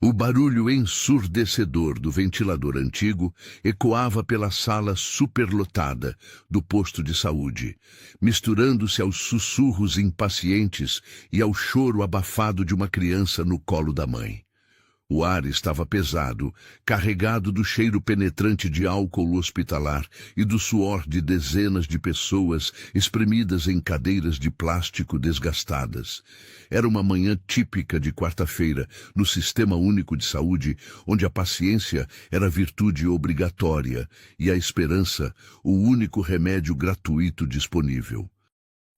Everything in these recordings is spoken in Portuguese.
O barulho ensurdecedor do ventilador antigo ecoava pela sala superlotada do posto de saúde, misturando-se aos sussurros impacientes e ao choro abafado de uma criança no colo da mãe. O ar estava pesado, carregado do cheiro penetrante de álcool hospitalar e do suor de dezenas de pessoas espremidas em cadeiras de plástico desgastadas. Era uma manhã típica de quarta-feira, no Sistema Único de Saúde, onde a paciência era virtude obrigatória e a esperança o único remédio gratuito disponível.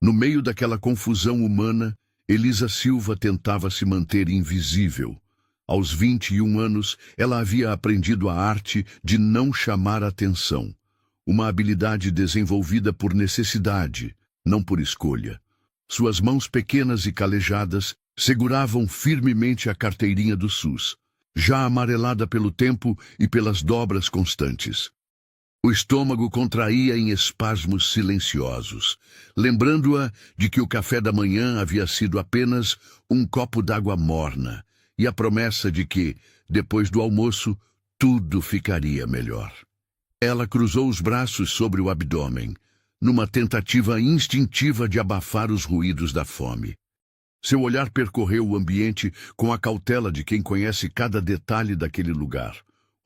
No meio daquela confusão humana, Elisa Silva tentava se manter invisível. Aos 21 anos, ela havia aprendido a arte de não chamar atenção, uma habilidade desenvolvida por necessidade, não por escolha. Suas mãos pequenas e calejadas seguravam firmemente a carteirinha do SUS, já amarelada pelo tempo e pelas dobras constantes. O estômago contraía em espasmos silenciosos, lembrando-a de que o café da manhã havia sido apenas um copo d'água morna, e a promessa de que, depois do almoço, tudo ficaria melhor. Ela cruzou os braços sobre o abdômen, numa tentativa instintiva de abafar os ruídos da fome. Seu olhar percorreu o ambiente com a cautela de quem conhece cada detalhe daquele lugar.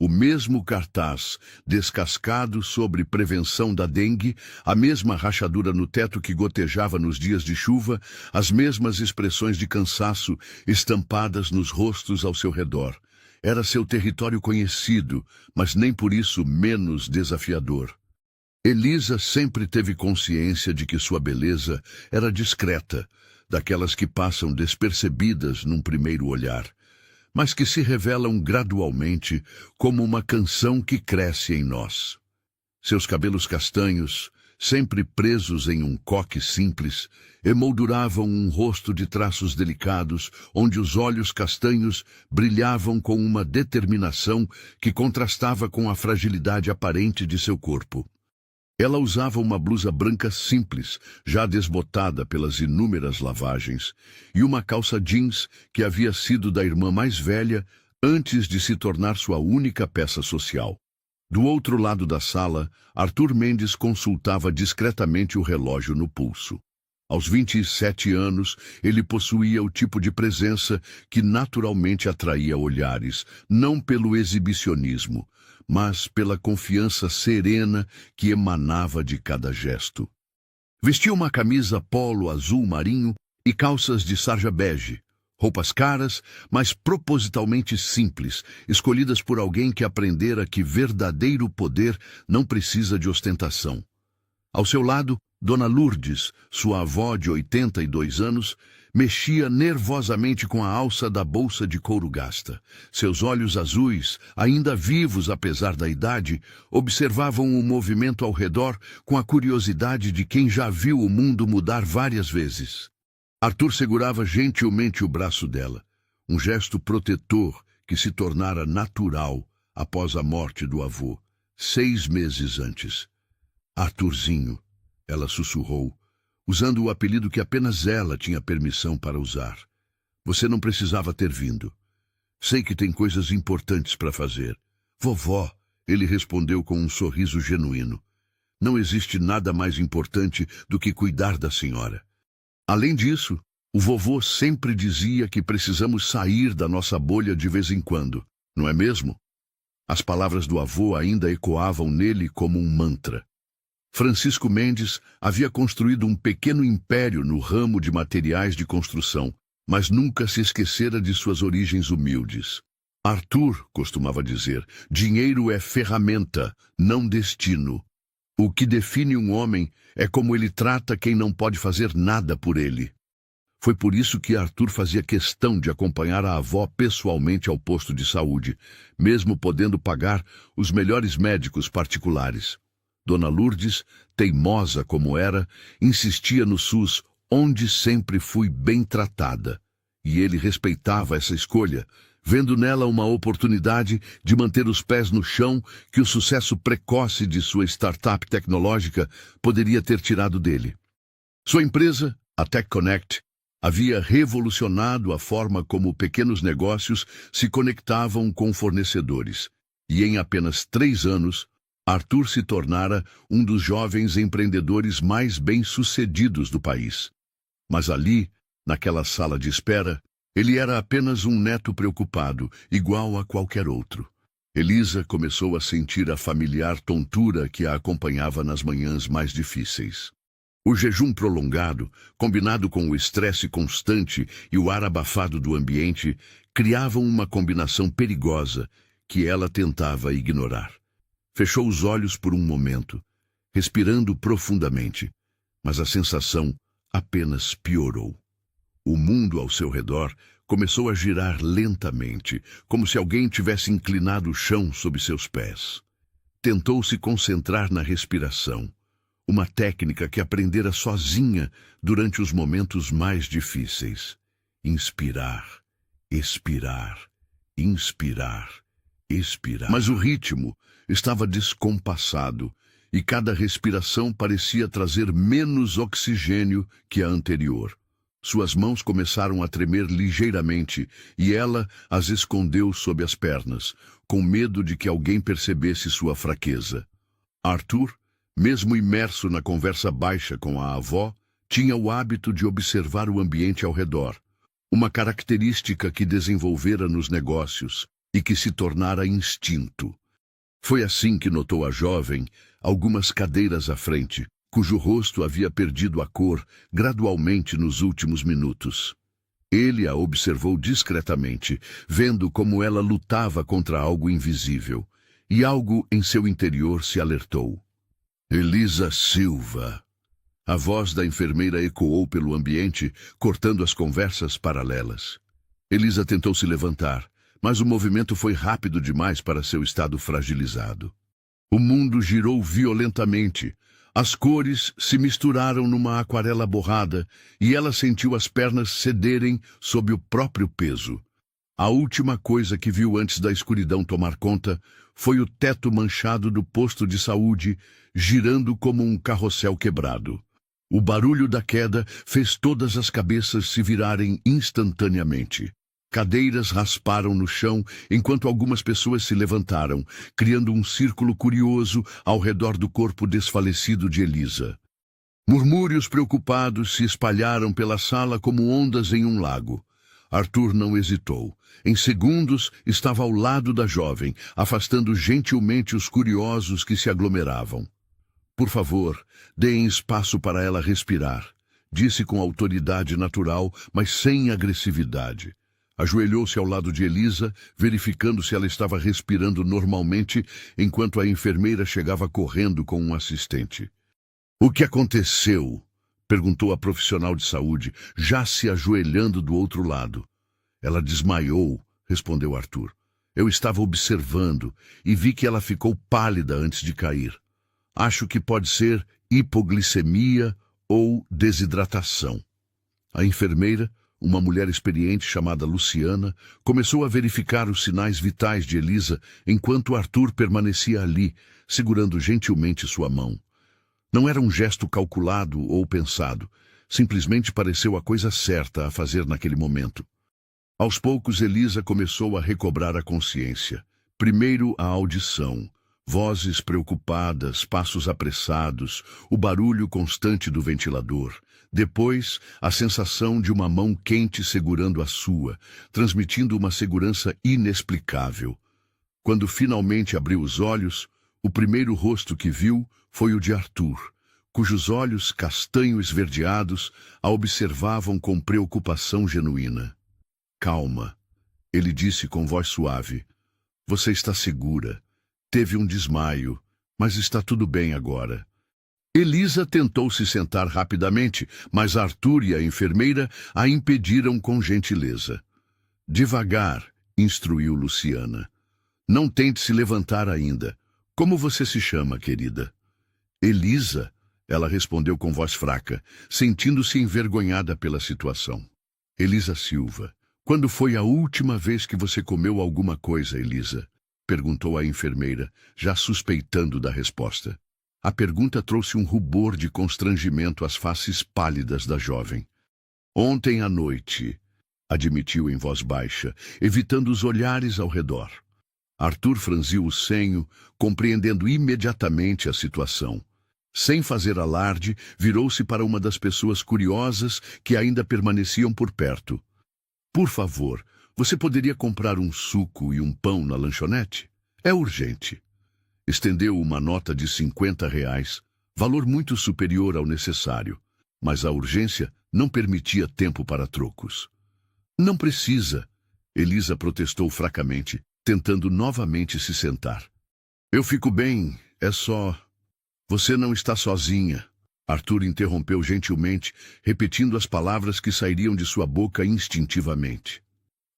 O mesmo cartaz, descascado sobre prevenção da dengue, a mesma rachadura no teto que gotejava nos dias de chuva, as mesmas expressões de cansaço estampadas nos rostos ao seu redor. Era seu território conhecido, mas nem por isso menos desafiador. Elisa sempre teve consciência de que sua beleza era discreta, daquelas que passam despercebidas num primeiro olhar, mas que se revelam gradualmente como uma canção que cresce em nós. Seus cabelos castanhos, sempre presos em um coque simples, emolduravam um rosto de traços delicados, onde os olhos castanhos brilhavam com uma determinação que contrastava com a fragilidade aparente de seu corpo. Ela usava uma blusa branca simples, já desbotada pelas inúmeras lavagens, e uma calça jeans que havia sido da irmã mais velha antes de se tornar sua única peça social. Do outro lado da sala, Arthur Mendes consultava discretamente o relógio no pulso. Aos 27 anos, ele possuía o tipo de presença que naturalmente atraía olhares, não pelo exibicionismo, mas pela confiança serena que emanava de cada gesto. Vestia uma camisa polo azul marinho e calças de sarja bege, roupas caras, mas propositalmente simples, escolhidas por alguém que aprendera que verdadeiro poder não precisa de ostentação. Ao seu lado, Dona Lourdes, sua avó de 82 anos, mexia nervosamente com a alça da bolsa de couro gasta. Seus olhos azuis, ainda vivos apesar da idade, observavam o movimento ao redor com a curiosidade de quem já viu o mundo mudar várias vezes. Arthur segurava gentilmente o braço dela, um gesto protetor que se tornara natural após a morte do avô, 6 meses antes. Arthurzinho, ela sussurrou, usando o apelido que apenas ela tinha permissão para usar. Você não precisava ter vindo. Sei que tem coisas importantes para fazer. Vovó, ele respondeu com um sorriso genuíno. Não existe nada mais importante do que cuidar da senhora. Além disso, o vovô sempre dizia que precisamos sair da nossa bolha de vez em quando, não é mesmo? As palavras do avô ainda ecoavam nele como um mantra. Francisco Mendes havia construído um pequeno império no ramo de materiais de construção, mas nunca se esquecera de suas origens humildes. Arthur costumava dizer, dinheiro é ferramenta, não destino. O que define um homem é como ele trata quem não pode fazer nada por ele. Foi por isso que Arthur fazia questão de acompanhar a avó pessoalmente ao posto de saúde, mesmo podendo pagar os melhores médicos particulares. Dona Lourdes, teimosa como era, insistia no SUS, onde sempre fui bem tratada. E ele respeitava essa escolha, vendo nela uma oportunidade de manter os pés no chão que o sucesso precoce de sua startup tecnológica poderia ter tirado dele. Sua empresa, a TechConnect, Havia revolucionado a forma como pequenos negócios se conectavam com fornecedores. E em apenas 3 anos, Arthur se tornara um dos jovens empreendedores mais bem-sucedidos do país. Mas ali, naquela sala de espera, ele era apenas um neto preocupado, igual a qualquer outro. Elisa começou a sentir a familiar tontura que a acompanhava nas manhãs mais difíceis. O jejum prolongado, combinado com o estresse constante e o ar abafado do ambiente, criavam uma combinação perigosa que ela tentava ignorar. Fechou os olhos por um momento, respirando profundamente, mas a sensação apenas piorou. O mundo ao seu redor começou a girar lentamente, como se alguém tivesse inclinado o chão sob seus pés. Tentou se concentrar na respiração, uma técnica que aprendera sozinha durante os momentos mais difíceis. Inspirar, expirar, inspirar, expirar. Mas o ritmo estava descompassado e cada respiração parecia trazer menos oxigênio que a anterior. Suas mãos começaram a tremer ligeiramente e ela as escondeu sob as pernas, com medo de que alguém percebesse sua fraqueza. Arthur, mesmo imerso na conversa baixa com a avó, tinha o hábito de observar o ambiente ao redor, uma característica que desenvolvera nos negócios e que se tornara instinto. Foi assim que notou a jovem, algumas cadeiras à frente, cujo rosto havia perdido a cor gradualmente nos últimos minutos. Ele a observou discretamente, vendo como ela lutava contra algo invisível, e algo em seu interior se alertou. Elisa Silva. A voz da enfermeira ecoou pelo ambiente, cortando as conversas paralelas. Elisa tentou se levantar, mas o movimento foi rápido demais para seu estado fragilizado. O mundo girou violentamente. As cores se misturaram numa aquarela borrada e ela sentiu as pernas cederem sob o próprio peso. A última coisa que viu antes da escuridão tomar conta foi o teto manchado do posto de saúde, girando como um carrossel quebrado. O barulho da queda fez todas as cabeças se virarem instantaneamente. Cadeiras rasparam no chão enquanto algumas pessoas se levantaram, criando um círculo curioso ao redor do corpo desfalecido de Elisa. Murmúrios preocupados se espalharam pela sala como ondas em um lago. Arthur não hesitou. Em segundos, estava ao lado da jovem, afastando gentilmente os curiosos que se aglomeravam. Por favor, deem espaço para ela respirar, disse com autoridade natural, mas sem agressividade. Ajoelhou-se ao lado de Elisa, verificando se ela estava respirando normalmente, enquanto a enfermeira chegava correndo com um assistente. "O que aconteceu?" perguntou a profissional de saúde, já se ajoelhando do outro lado. "Ela desmaiou", respondeu Arthur. "Eu estava observando e vi que ela ficou pálida antes de cair. Acho que pode ser hipoglicemia ou desidratação." A enfermeira, uma mulher experiente chamada Luciana, começou a verificar os sinais vitais de Elisa enquanto Arthur permanecia ali, segurando gentilmente sua mão. Não era um gesto calculado ou pensado, simplesmente pareceu a coisa certa a fazer naquele momento. Aos poucos, Elisa começou a recobrar a consciência. Primeiro a audição, vozes preocupadas, passos apressados, o barulho constante do ventilador. Depois, a sensação de uma mão quente segurando a sua, transmitindo uma segurança inexplicável. Quando finalmente abriu os olhos, o primeiro rosto que viu foi o de Arthur, cujos olhos castanho esverdeados a observavam com preocupação genuína. "Calma", ele disse com voz suave. "Você está segura. Teve um desmaio, mas está tudo bem agora." Elisa tentou se sentar rapidamente, mas Arthur e a enfermeira a impediram com gentileza. "Devagar", instruiu Luciana. "Não tente se levantar ainda. Como você se chama, querida?" "Elisa", ela respondeu com voz fraca, sentindo-se envergonhada pela situação. "Elisa Silva. Quando foi a última vez que você comeu alguma coisa, Elisa?" perguntou a enfermeira, já suspeitando da resposta. A pergunta trouxe um rubor de constrangimento às faces pálidas da jovem. Ontem à noite, admitiu em voz baixa, evitando os olhares ao redor. Arthur franziu o senho, compreendendo imediatamente a situação. Sem fazer alarde, virou-se para uma das pessoas curiosas que ainda permaneciam por perto. Por favor, você poderia comprar um suco e um pão na lanchonete? É urgente. Estendeu uma nota de R$ 50, valor muito superior ao necessário, mas a urgência não permitia tempo para trocos. Não precisa, Elisa protestou fracamente, tentando novamente se sentar. Eu fico bem, é só... Você não está sozinha. Arthur interrompeu gentilmente, repetindo as palavras que sairiam de sua boca instintivamente.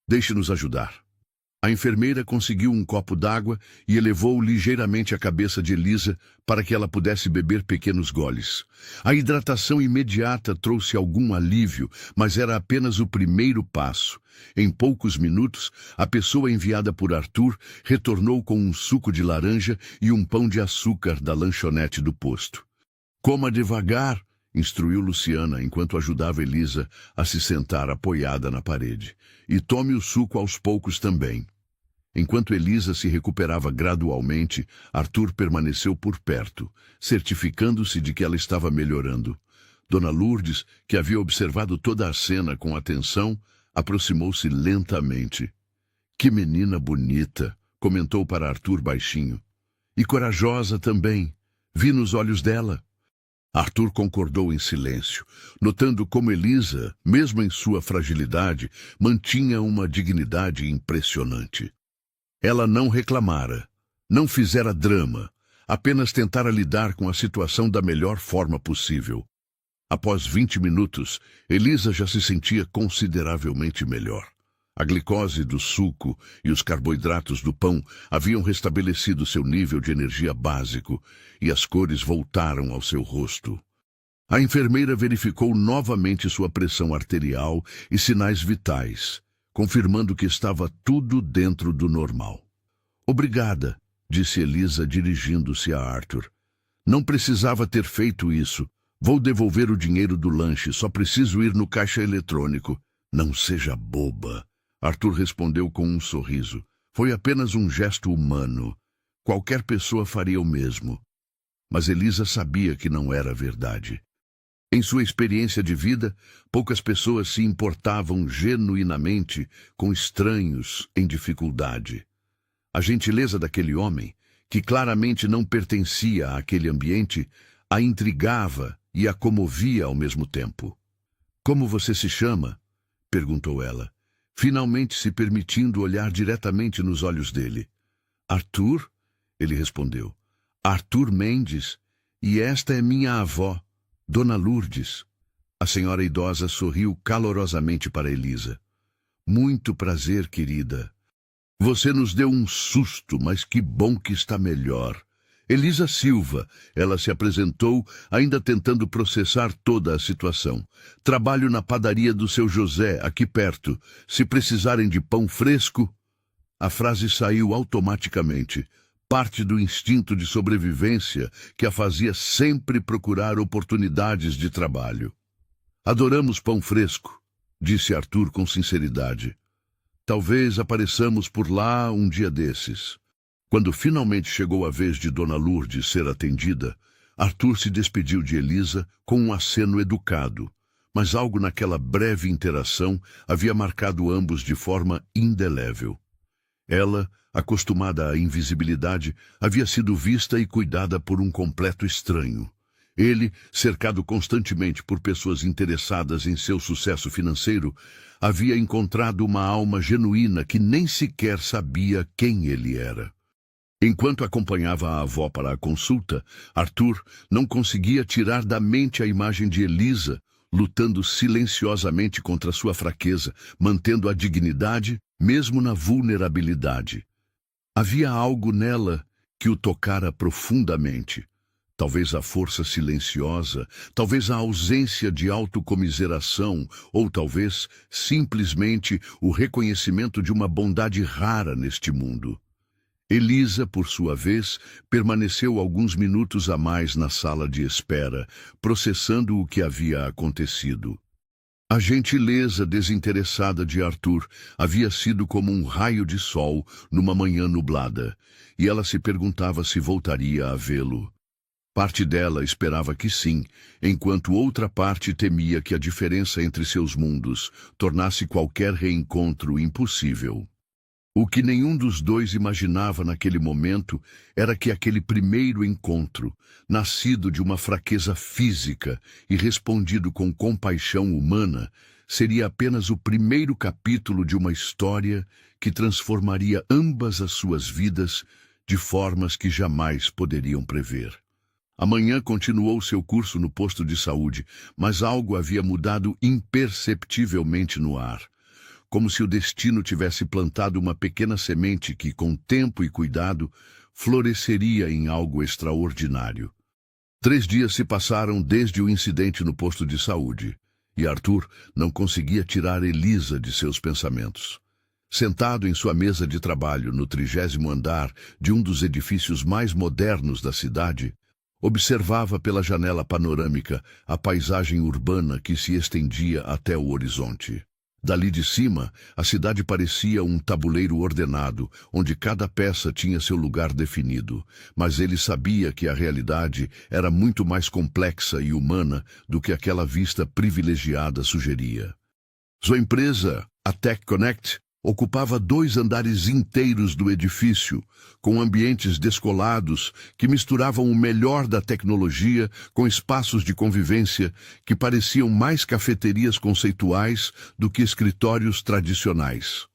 Deixe-nos ajudar. A enfermeira conseguiu um copo d'água e elevou ligeiramente a cabeça de Elisa para que ela pudesse beber pequenos goles. A hidratação imediata trouxe algum alívio, mas era apenas o primeiro passo. Em poucos minutos, a pessoa enviada por Arthur retornou com um suco de laranja e um pão de açúcar da lanchonete do posto. Coma devagar, instruiu Luciana enquanto ajudava Elisa a se sentar apoiada na parede. E tome o suco aos poucos também. Enquanto Elisa se recuperava gradualmente, Arthur permaneceu por perto, certificando-se de que ela estava melhorando. Dona Lourdes, que havia observado toda a cena com atenção, aproximou-se lentamente. Que menina bonita, comentou para Arthur baixinho. E corajosa também. Vi nos olhos dela. Arthur concordou em silêncio, notando como Elisa, mesmo em sua fragilidade, mantinha uma dignidade impressionante. Ela não reclamara, não fizera drama, apenas tentara lidar com a situação da melhor forma possível. Após 20 minutos, Elisa já se sentia consideravelmente melhor. A glicose do suco e os carboidratos do pão haviam restabelecido seu nível de energia básico e as cores voltaram ao seu rosto. A enfermeira verificou novamente sua pressão arterial e sinais vitais, confirmando que estava tudo dentro do normal. Obrigada, disse Elisa dirigindo-se a Arthur. Não precisava ter feito isso. Vou devolver o dinheiro do lanche, só preciso ir no caixa eletrônico. Não seja boba. Arthur respondeu com um sorriso. Foi apenas um gesto humano. Qualquer pessoa faria o mesmo. Mas Elisa sabia que não era verdade. Em sua experiência de vida, poucas pessoas se importavam genuinamente com estranhos em dificuldade. A gentileza daquele homem, que claramente não pertencia àquele ambiente, a intrigava e a comovia ao mesmo tempo. Como você se chama? Perguntou ela, finalmente se permitindo olhar diretamente nos olhos dele. Arthur? Ele respondeu. Arthur Mendes, e esta é minha avó, Dona Lourdes. A senhora idosa sorriu calorosamente para Elisa. Muito prazer, querida. Você nos deu um susto, mas que bom que está melhor. Elisa Silva, ela se apresentou, ainda tentando processar toda a situação. Trabalho na padaria do seu José, aqui perto. Se precisarem de pão fresco... A frase saiu automaticamente, parte do instinto de sobrevivência que a fazia sempre procurar oportunidades de trabalho. Adoramos pão fresco, disse Arthur com sinceridade. Talvez apareçamos por lá um dia desses. Quando finalmente chegou a vez de Dona Lourdes ser atendida, Arthur se despediu de Elisa com um aceno educado, mas algo naquela breve interação havia marcado ambos de forma indelével. Ela, acostumada à invisibilidade, havia sido vista e cuidada por um completo estranho. Ele, cercado constantemente por pessoas interessadas em seu sucesso financeiro, havia encontrado uma alma genuína que nem sequer sabia quem ele era. Enquanto acompanhava a avó para a consulta, Arthur não conseguia tirar da mente a imagem de Elisa, lutando silenciosamente contra sua fraqueza, mantendo a dignidade, mesmo na vulnerabilidade. Havia algo nela que o tocara profundamente. Talvez a força silenciosa, talvez a ausência de autocomiseração, ou talvez, simplesmente, o reconhecimento de uma bondade rara neste mundo. Elisa, por sua vez, permaneceu alguns minutos a mais na sala de espera, processando o que havia acontecido. A gentileza desinteressada de Arthur havia sido como um raio de sol numa manhã nublada, e ela se perguntava se voltaria a vê-lo. Parte dela esperava que sim, enquanto outra parte temia que a diferença entre seus mundos tornasse qualquer reencontro impossível. O que nenhum dos dois imaginava naquele momento era que aquele primeiro encontro, nascido de uma fraqueza física e respondido com compaixão humana, seria apenas o primeiro capítulo de uma história que transformaria ambas as suas vidas de formas que jamais poderiam prever. Amanhã continuou seu curso no posto de saúde, mas algo havia mudado imperceptivelmente no ar. Como se o destino tivesse plantado uma pequena semente que, com tempo e cuidado, floresceria em algo extraordinário. 3 dias se passaram desde o incidente no posto de saúde, e Arthur não conseguia tirar Elisa de seus pensamentos. Sentado em sua mesa de trabalho no 30º andar de um dos edifícios mais modernos da cidade, observava pela janela panorâmica a paisagem urbana que se estendia até o horizonte. Dali de cima, a cidade parecia um tabuleiro ordenado, onde cada peça tinha seu lugar definido, mas ele sabia que a realidade era muito mais complexa e humana do que aquela vista privilegiada sugeria. Sua empresa, a Tech Connect, ocupava 2 andares inteiros do edifício, com ambientes descolados que misturavam o melhor da tecnologia com espaços de convivência que pareciam mais cafeterias conceituais do que escritórios tradicionais.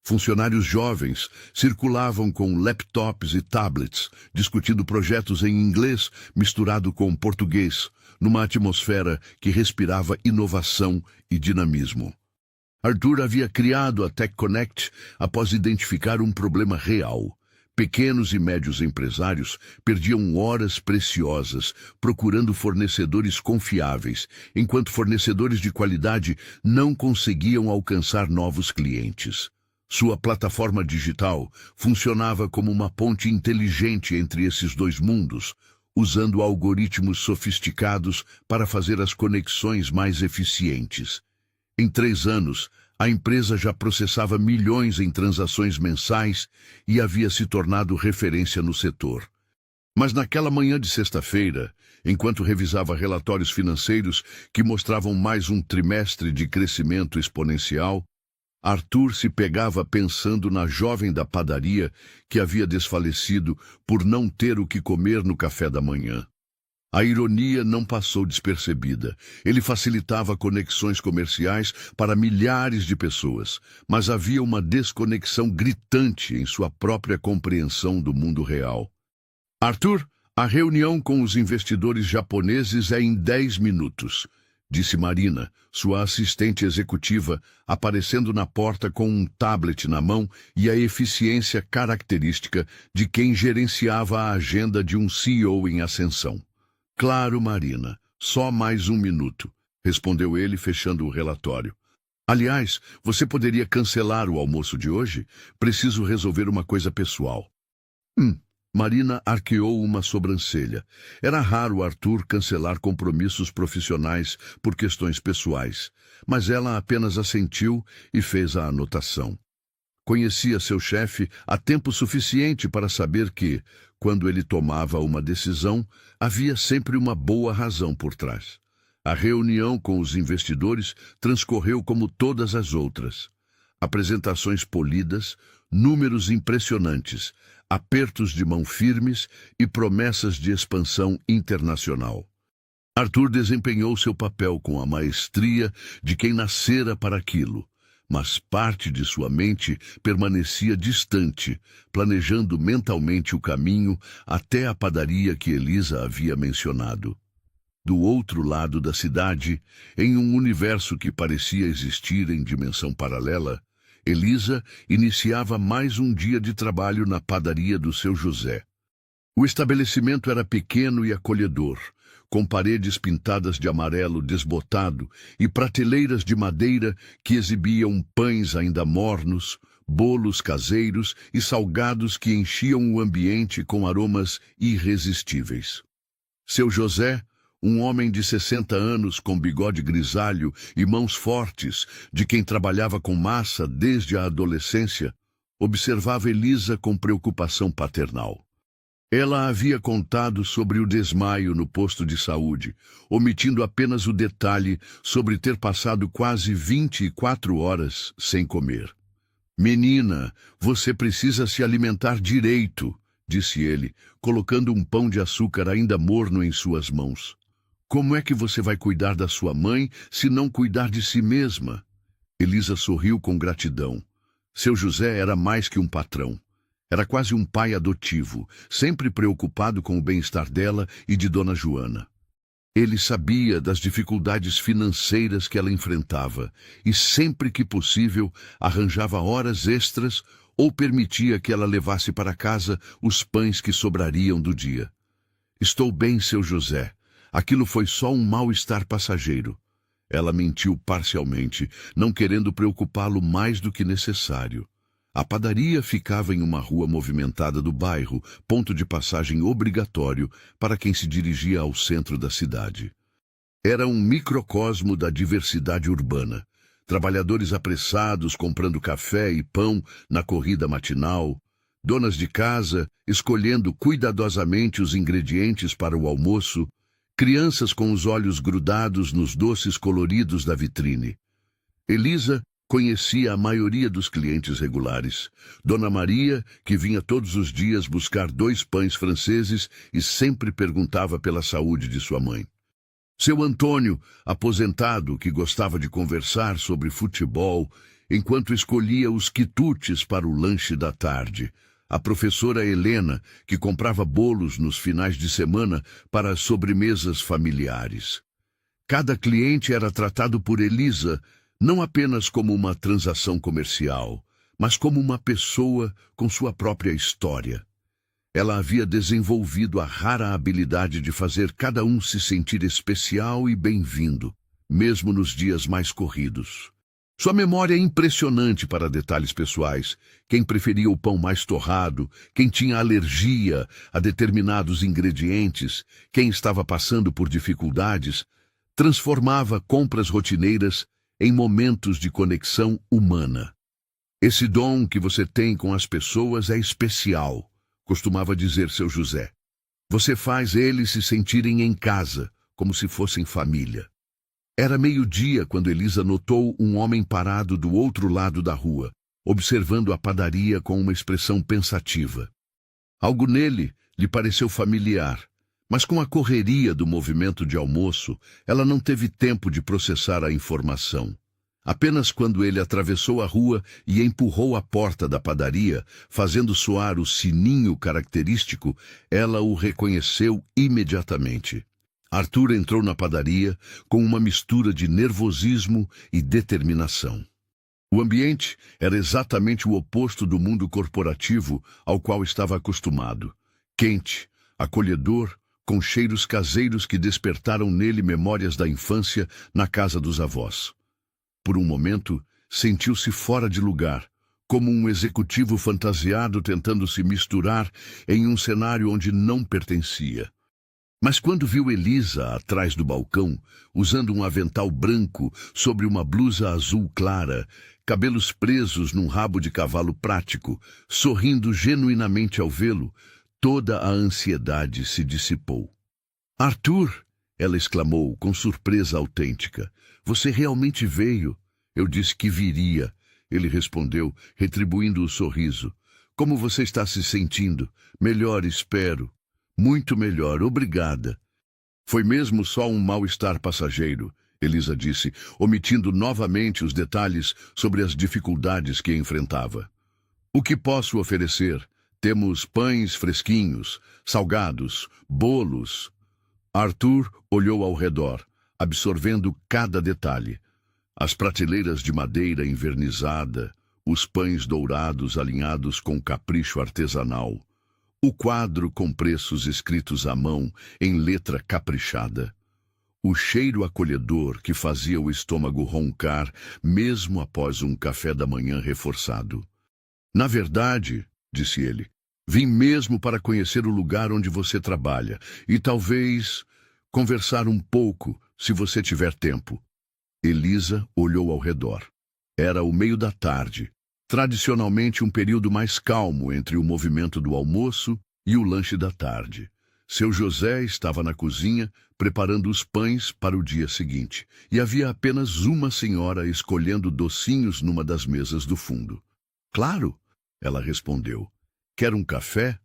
Funcionários jovens circulavam com laptops e tablets, discutindo projetos em inglês misturado com português, numa atmosfera que respirava inovação e dinamismo. Arthur havia criado a Tech Connect após identificar um problema real. Pequenos e médios empresários perdiam horas preciosas procurando fornecedores confiáveis, enquanto fornecedores de qualidade não conseguiam alcançar novos clientes. Sua plataforma digital funcionava como uma ponte inteligente entre esses 2 mundos, usando algoritmos sofisticados para fazer as conexões mais eficientes. Em 3 anos, a empresa já processava milhões em transações mensais e havia se tornado referência no setor. Mas naquela manhã de sexta-feira, enquanto revisava relatórios financeiros que mostravam mais um trimestre de crescimento exponencial, Arthur se pegava pensando na jovem da padaria que havia desfalecido por não ter o que comer no café da manhã. A ironia não passou despercebida. Ele facilitava conexões comerciais para milhares de pessoas, mas havia uma desconexão gritante em sua própria compreensão do mundo real. Arthur, a reunião com os investidores japoneses é em 10 minutos, disse Marina, sua assistente executiva, aparecendo na porta com um tablet na mão e a eficiência característica de quem gerenciava a agenda de um CEO em ascensão. Claro, Marina, só mais 1 minuto, respondeu ele, fechando o relatório. Aliás, você poderia cancelar o almoço de hoje? Preciso resolver uma coisa pessoal. Marina arqueou uma sobrancelha. Era raro Arthur cancelar compromissos profissionais por questões pessoais, mas ela apenas assentiu e fez a anotação. Conhecia seu chefe há tempo suficiente para saber que, quando ele tomava uma decisão, havia sempre uma boa razão por trás. A reunião com os investidores transcorreu como todas as outras. Apresentações polidas, números impressionantes, apertos de mão firmes e promessas de expansão internacional. Arthur desempenhou seu papel com a maestria de quem nascera para aquilo, mas parte de sua mente permanecia distante, planejando mentalmente o caminho até a padaria que Elisa havia mencionado. Do outro lado da cidade, em um universo que parecia existir em dimensão paralela, Elisa iniciava mais um dia de trabalho na padaria do seu José. O estabelecimento era pequeno e acolhedor, com paredes pintadas de amarelo desbotado e prateleiras de madeira que exibiam pães ainda mornos, bolos caseiros e salgados que enchiam o ambiente com aromas irresistíveis. Seu José, Um homem de 60 anos com bigode grisalho e mãos fortes, de quem trabalhava com massa desde a adolescência, observava Elisa com preocupação paternal. Ela havia contado sobre o desmaio no posto de saúde, omitindo apenas o detalhe sobre ter passado quase 24 horas sem comer. Menina, você precisa se alimentar direito, disse ele, colocando um pão de açúcar ainda morno em suas mãos. Como é que você vai cuidar da sua mãe se não cuidar de si mesma? Elisa sorriu com gratidão. Seu José era mais que um patrão. Era quase um pai adotivo, sempre preocupado com o bem-estar dela e de Dona Joana. Ele sabia das dificuldades financeiras que ela enfrentava e, sempre que possível, arranjava horas extras ou permitia que ela levasse para casa os pães que sobrariam do dia. Estou bem, seu José. Aquilo foi só um mal-estar passageiro. Ela mentiu parcialmente, não querendo preocupá-lo mais do que necessário. A padaria ficava em uma rua movimentada do bairro, ponto de passagem obrigatório para quem se dirigia ao centro da cidade. Era um microcosmo da diversidade urbana. Trabalhadores apressados comprando café e pão na corrida matinal, donas de casa escolhendo cuidadosamente os ingredientes para o almoço, crianças com os olhos grudados nos doces coloridos da vitrine. Elisa conhecia a maioria dos clientes regulares. Dona Maria, que vinha todos os dias buscar 2 pães franceses e sempre perguntava pela saúde de sua mãe. Seu Antônio, aposentado, que gostava de conversar sobre futebol, enquanto escolhia os quitutes para o lanche da tarde. A professora Helena, que comprava bolos nos finais de semana para as sobremesas familiares. Cada cliente era tratado por Elisa não apenas como uma transação comercial, mas como uma pessoa com sua própria história. Ela havia desenvolvido a rara habilidade de fazer cada um se sentir especial e bem-vindo, mesmo nos dias mais corridos. Sua memória é impressionante para detalhes pessoais. Quem preferia o pão mais torrado, quem tinha alergia a determinados ingredientes, quem estava passando por dificuldades, transformava compras rotineiras em momentos de conexão humana. Esse dom que você tem com as pessoas é especial, costumava dizer seu José. Você faz eles se sentirem em casa, como se fossem família. Era meio-dia quando Elisa notou um homem parado do outro lado da rua, observando a padaria com uma expressão pensativa. Algo nele lhe pareceu familiar, mas com a correria do movimento de almoço, ela não teve tempo de processar a informação. Apenas quando ele atravessou a rua e empurrou a porta da padaria, fazendo soar o sininho característico, ela o reconheceu imediatamente. Arthur entrou na padaria com uma mistura de nervosismo e determinação. O ambiente era exatamente o oposto do mundo corporativo ao qual estava acostumado. Quente, acolhedor, com cheiros caseiros que despertaram nele memórias da infância na casa dos avós. Por um momento, sentiu-se fora de lugar, como um executivo fantasiado tentando se misturar em um cenário onde não pertencia. Mas quando viu Elisa atrás do balcão, usando um avental branco sobre uma blusa azul clara, cabelos presos num rabo de cavalo prático, sorrindo genuinamente ao vê-lo, toda a ansiedade se dissipou. "Arthur!" ela exclamou com surpresa autêntica. "Você realmente veio?" "Eu disse que viria", ele respondeu, retribuindo o sorriso. "Como você está se sentindo?" "Melhor, espero." "Muito melhor, obrigada." "Foi mesmo só um mal-estar passageiro", Elisa disse, omitindo novamente os detalhes sobre as dificuldades que enfrentava. "O que posso oferecer? Temos pães fresquinhos, salgados, bolos." Arthur olhou ao redor, absorvendo cada detalhe. As prateleiras de madeira envernizada, os pães dourados alinhados com capricho artesanal, o quadro com preços escritos à mão em letra caprichada, o cheiro acolhedor que fazia o estômago roncar mesmo após um café da manhã reforçado. "Na verdade", disse ele, "vim mesmo para conhecer o lugar onde você trabalha e talvez Conversar um pouco, se você tiver tempo. Elisa olhou ao redor. Era o meio da tarde, tradicionalmente um período mais calmo entre o movimento do almoço e o lanche da tarde. Seu José estava na cozinha, preparando os pães para o dia seguinte, e havia apenas uma senhora escolhendo docinhos numa das mesas do fundo. Claro, ela respondeu. Quer um café?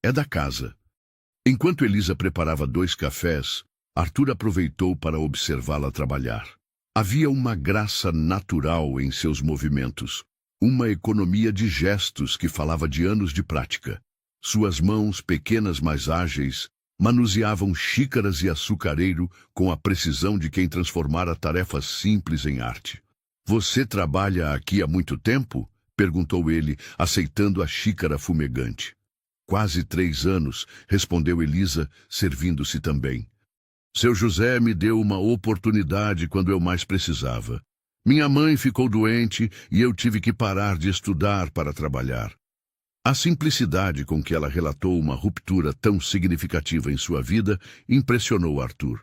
É da casa. Enquanto Elisa preparava 2 cafés, Arthur aproveitou para observá-la trabalhar. Havia uma graça natural em seus movimentos, uma economia de gestos que falava de anos de prática. Suas mãos, pequenas mas ágeis, manuseavam xícaras e açucareiro com a precisão de quem transformara tarefas simples em arte. Você trabalha aqui há muito tempo? Perguntou ele, aceitando a xícara fumegante. Quase 3 anos, respondeu Elisa, servindo-se também. Seu José me deu uma oportunidade quando eu mais precisava. Minha mãe ficou doente e eu tive que parar de estudar para trabalhar. A simplicidade com que ela relatou uma ruptura tão significativa em sua vida impressionou Arthur.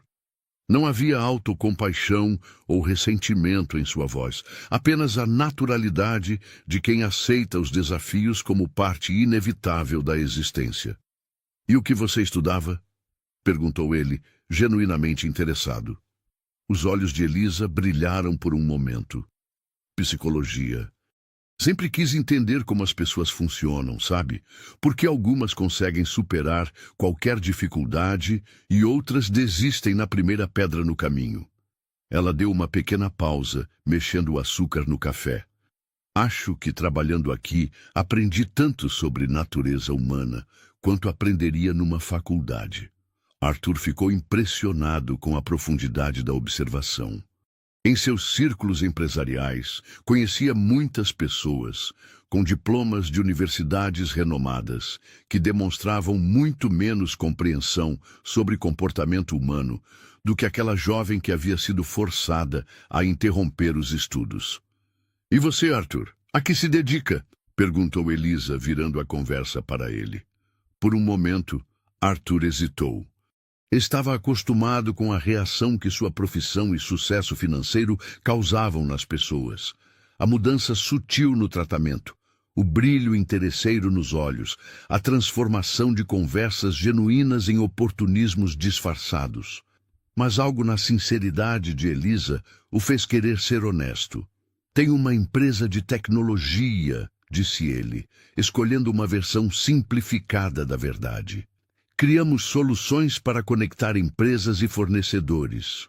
Não havia autocompaixão ou ressentimento em sua voz, apenas a naturalidade de quem aceita os desafios como parte inevitável da existência. E o que você estudava? Perguntou ele, genuinamente interessado. Os olhos de Elisa brilharam por um momento. Psicologia. Sempre quis entender como as pessoas funcionam, sabe? Por que algumas conseguem superar qualquer dificuldade e outras desistem na primeira pedra no caminho. Ela deu uma pequena pausa, mexendo o açúcar no café. Acho que trabalhando aqui aprendi tanto sobre natureza humana quanto aprenderia numa faculdade. Arthur ficou impressionado com a profundidade da observação. Em seus círculos empresariais, conhecia muitas pessoas com diplomas de universidades renomadas que demonstravam muito menos compreensão sobre comportamento humano do que aquela jovem que havia sido forçada a interromper os estudos. E você, Arthur, a que se dedica? Perguntou Elisa, virando a conversa para ele. Por um momento, Arthur hesitou. Estava acostumado com a reação que sua profissão e sucesso financeiro causavam nas pessoas. A mudança sutil no tratamento, o brilho interesseiro nos olhos, a transformação de conversas genuínas em oportunismos disfarçados. Mas algo na sinceridade de Elisa o fez querer ser honesto. Tenho uma empresa de tecnologia, disse ele, escolhendo uma versão simplificada da verdade. Criamos soluções para conectar empresas e fornecedores.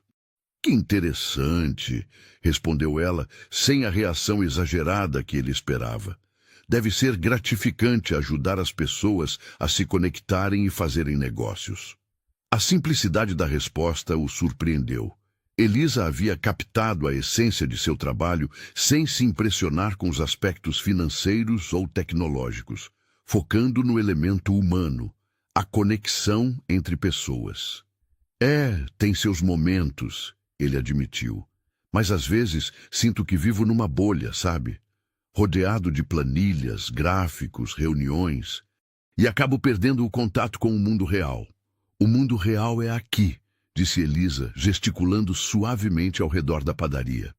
Que interessante, respondeu ela, sem a reação exagerada que ele esperava. Deve ser gratificante ajudar as pessoas a se conectarem e fazerem negócios. A simplicidade da resposta o surpreendeu. Elisa havia captado a essência de seu trabalho sem se impressionar com os aspectos financeiros ou tecnológicos, focando no elemento humano. A conexão entre pessoas. Tem seus momentos, ele admitiu. Mas às vezes sinto que vivo numa bolha, sabe? Rodeado de planilhas, gráficos, reuniões. E acabo perdendo o contato com o mundo real. O mundo real é aqui, disse Elisa, gesticulando suavemente ao redor da padaria.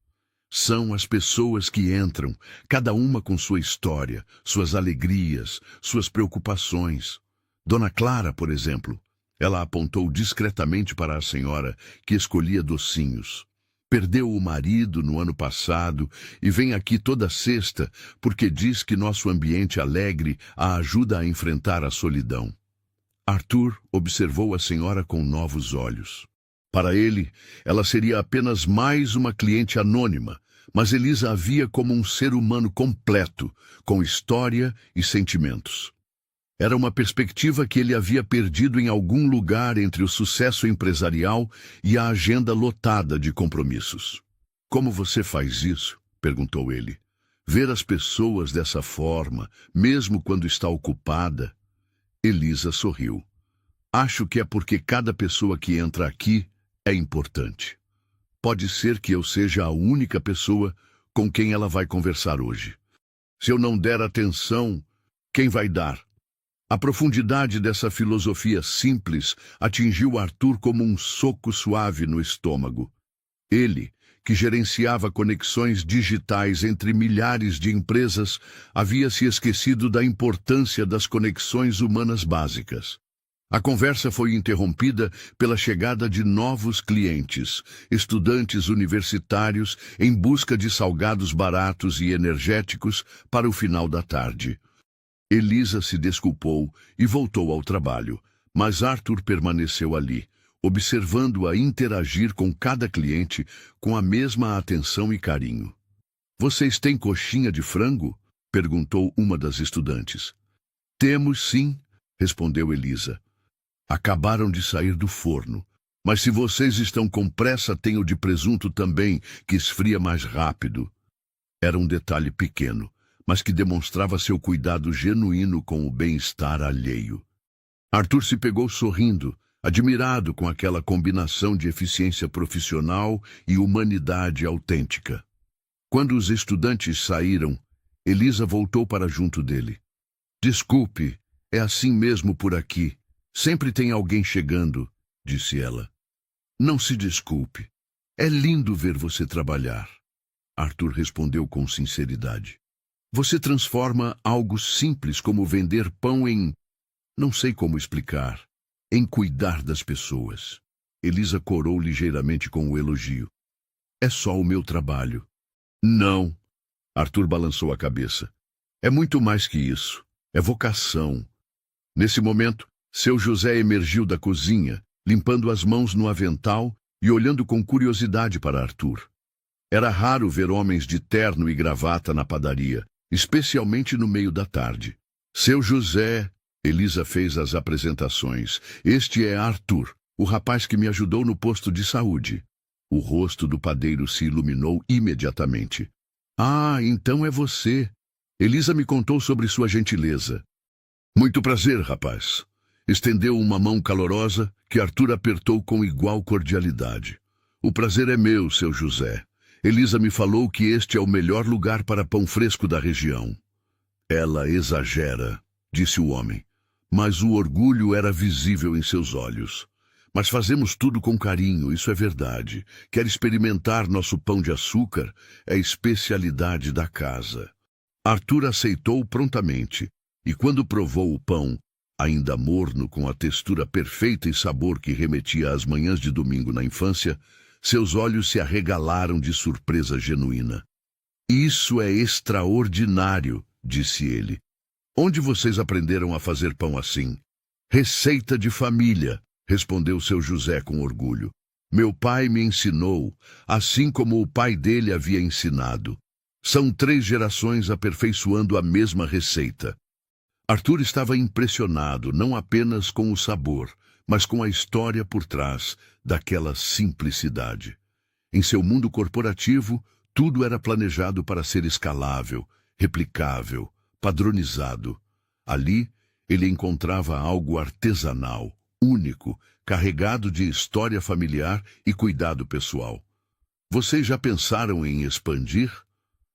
São as pessoas que entram, cada uma com sua história, suas alegrias, suas preocupações. Dona Clara, por exemplo, ela apontou discretamente para a senhora que escolhia docinhos. Perdeu o marido no ano passado e vem aqui toda sexta porque diz que nosso ambiente alegre a ajuda a enfrentar a solidão. Arthur observou a senhora com novos olhos. Para ele, ela seria apenas mais uma cliente anônima, mas Elisa a via como um ser humano completo, com história e sentimentos. Era uma perspectiva que ele havia perdido em algum lugar entre o sucesso empresarial e a agenda lotada de compromissos. Como você faz isso? Perguntou ele. Ver as pessoas dessa forma, mesmo quando está ocupada? Elisa sorriu. Acho que é porque cada pessoa que entra aqui é importante. Pode ser que eu seja a única pessoa com quem ela vai conversar hoje. Se eu não der atenção, quem vai dar? A profundidade dessa filosofia simples atingiu Arthur como um soco suave no estômago. Ele, que gerenciava conexões digitais entre milhares de empresas, havia se esquecido da importância das conexões humanas básicas. A conversa foi interrompida pela chegada de novos clientes, estudantes universitários em busca de salgados baratos e energéticos para o final da tarde. Elisa se desculpou e voltou ao trabalho, mas Arthur permaneceu ali, observando-a interagir com cada cliente com a mesma atenção e carinho. "Vocês têm coxinha de frango?" perguntou uma das estudantes. "Temos sim", respondeu Elisa. "Acabaram de sair do forno, mas se vocês estão com pressa, tenho de presunto também, que esfria mais rápido." Era um detalhe pequeno, mas que demonstrava seu cuidado genuíno com o bem-estar alheio. Arthur se pegou sorrindo, admirado com aquela combinação de eficiência profissional e humanidade autêntica. Quando os estudantes saíram, Elisa voltou para junto dele. "Desculpe, é assim mesmo por aqui. Sempre tem alguém chegando", disse ela. "Não se desculpe. É lindo ver você trabalhar", Arthur respondeu com sinceridade. "Você transforma algo simples como vender pão em... não sei como explicar. Em cuidar das pessoas." Elisa corou ligeiramente com o elogio. "É só o meu trabalho." "Não." Arthur balançou a cabeça. "É muito mais que isso. É vocação." Nesse momento, seu José emergiu da cozinha, limpando as mãos no avental e olhando com curiosidade para Arthur. Era raro ver homens de terno e gravata na padaria, especialmente no meio da tarde. "Seu José", Elisa fez as apresentações. "Este é Arthur, o rapaz que me ajudou no posto de saúde." O rosto do padeiro se iluminou imediatamente. "Ah, então é você. Elisa me contou sobre sua gentileza." "Muito prazer, rapaz." Estendeu uma mão calorosa que Arthur apertou com igual cordialidade. "O prazer é meu, seu José. Elisa me falou que este é o melhor lugar para pão fresco da região." "Ela exagera", disse o homem, mas o orgulho era visível em seus olhos. "Mas fazemos tudo com carinho, isso é verdade. Quer experimentar nosso pão de açúcar? É especialidade da casa." Arthur aceitou prontamente, e quando provou o pão, ainda morno com a textura perfeita e sabor que remetia às manhãs de domingo na infância, seus olhos se arregalaram de surpresa genuína. "Isso é extraordinário", disse ele. "Onde vocês aprenderam a fazer pão assim?" "Receita de família", respondeu seu José com orgulho. "Meu pai me ensinou, assim como o pai dele havia ensinado. São 3 gerações aperfeiçoando a mesma receita." Arthur estava impressionado não apenas com o sabor, mas com a história por trás daquela simplicidade. Em seu mundo corporativo, tudo era planejado para ser escalável, replicável, padronizado. Ali, ele encontrava algo artesanal, único, carregado de história familiar e cuidado pessoal. "Vocês já pensaram em expandir?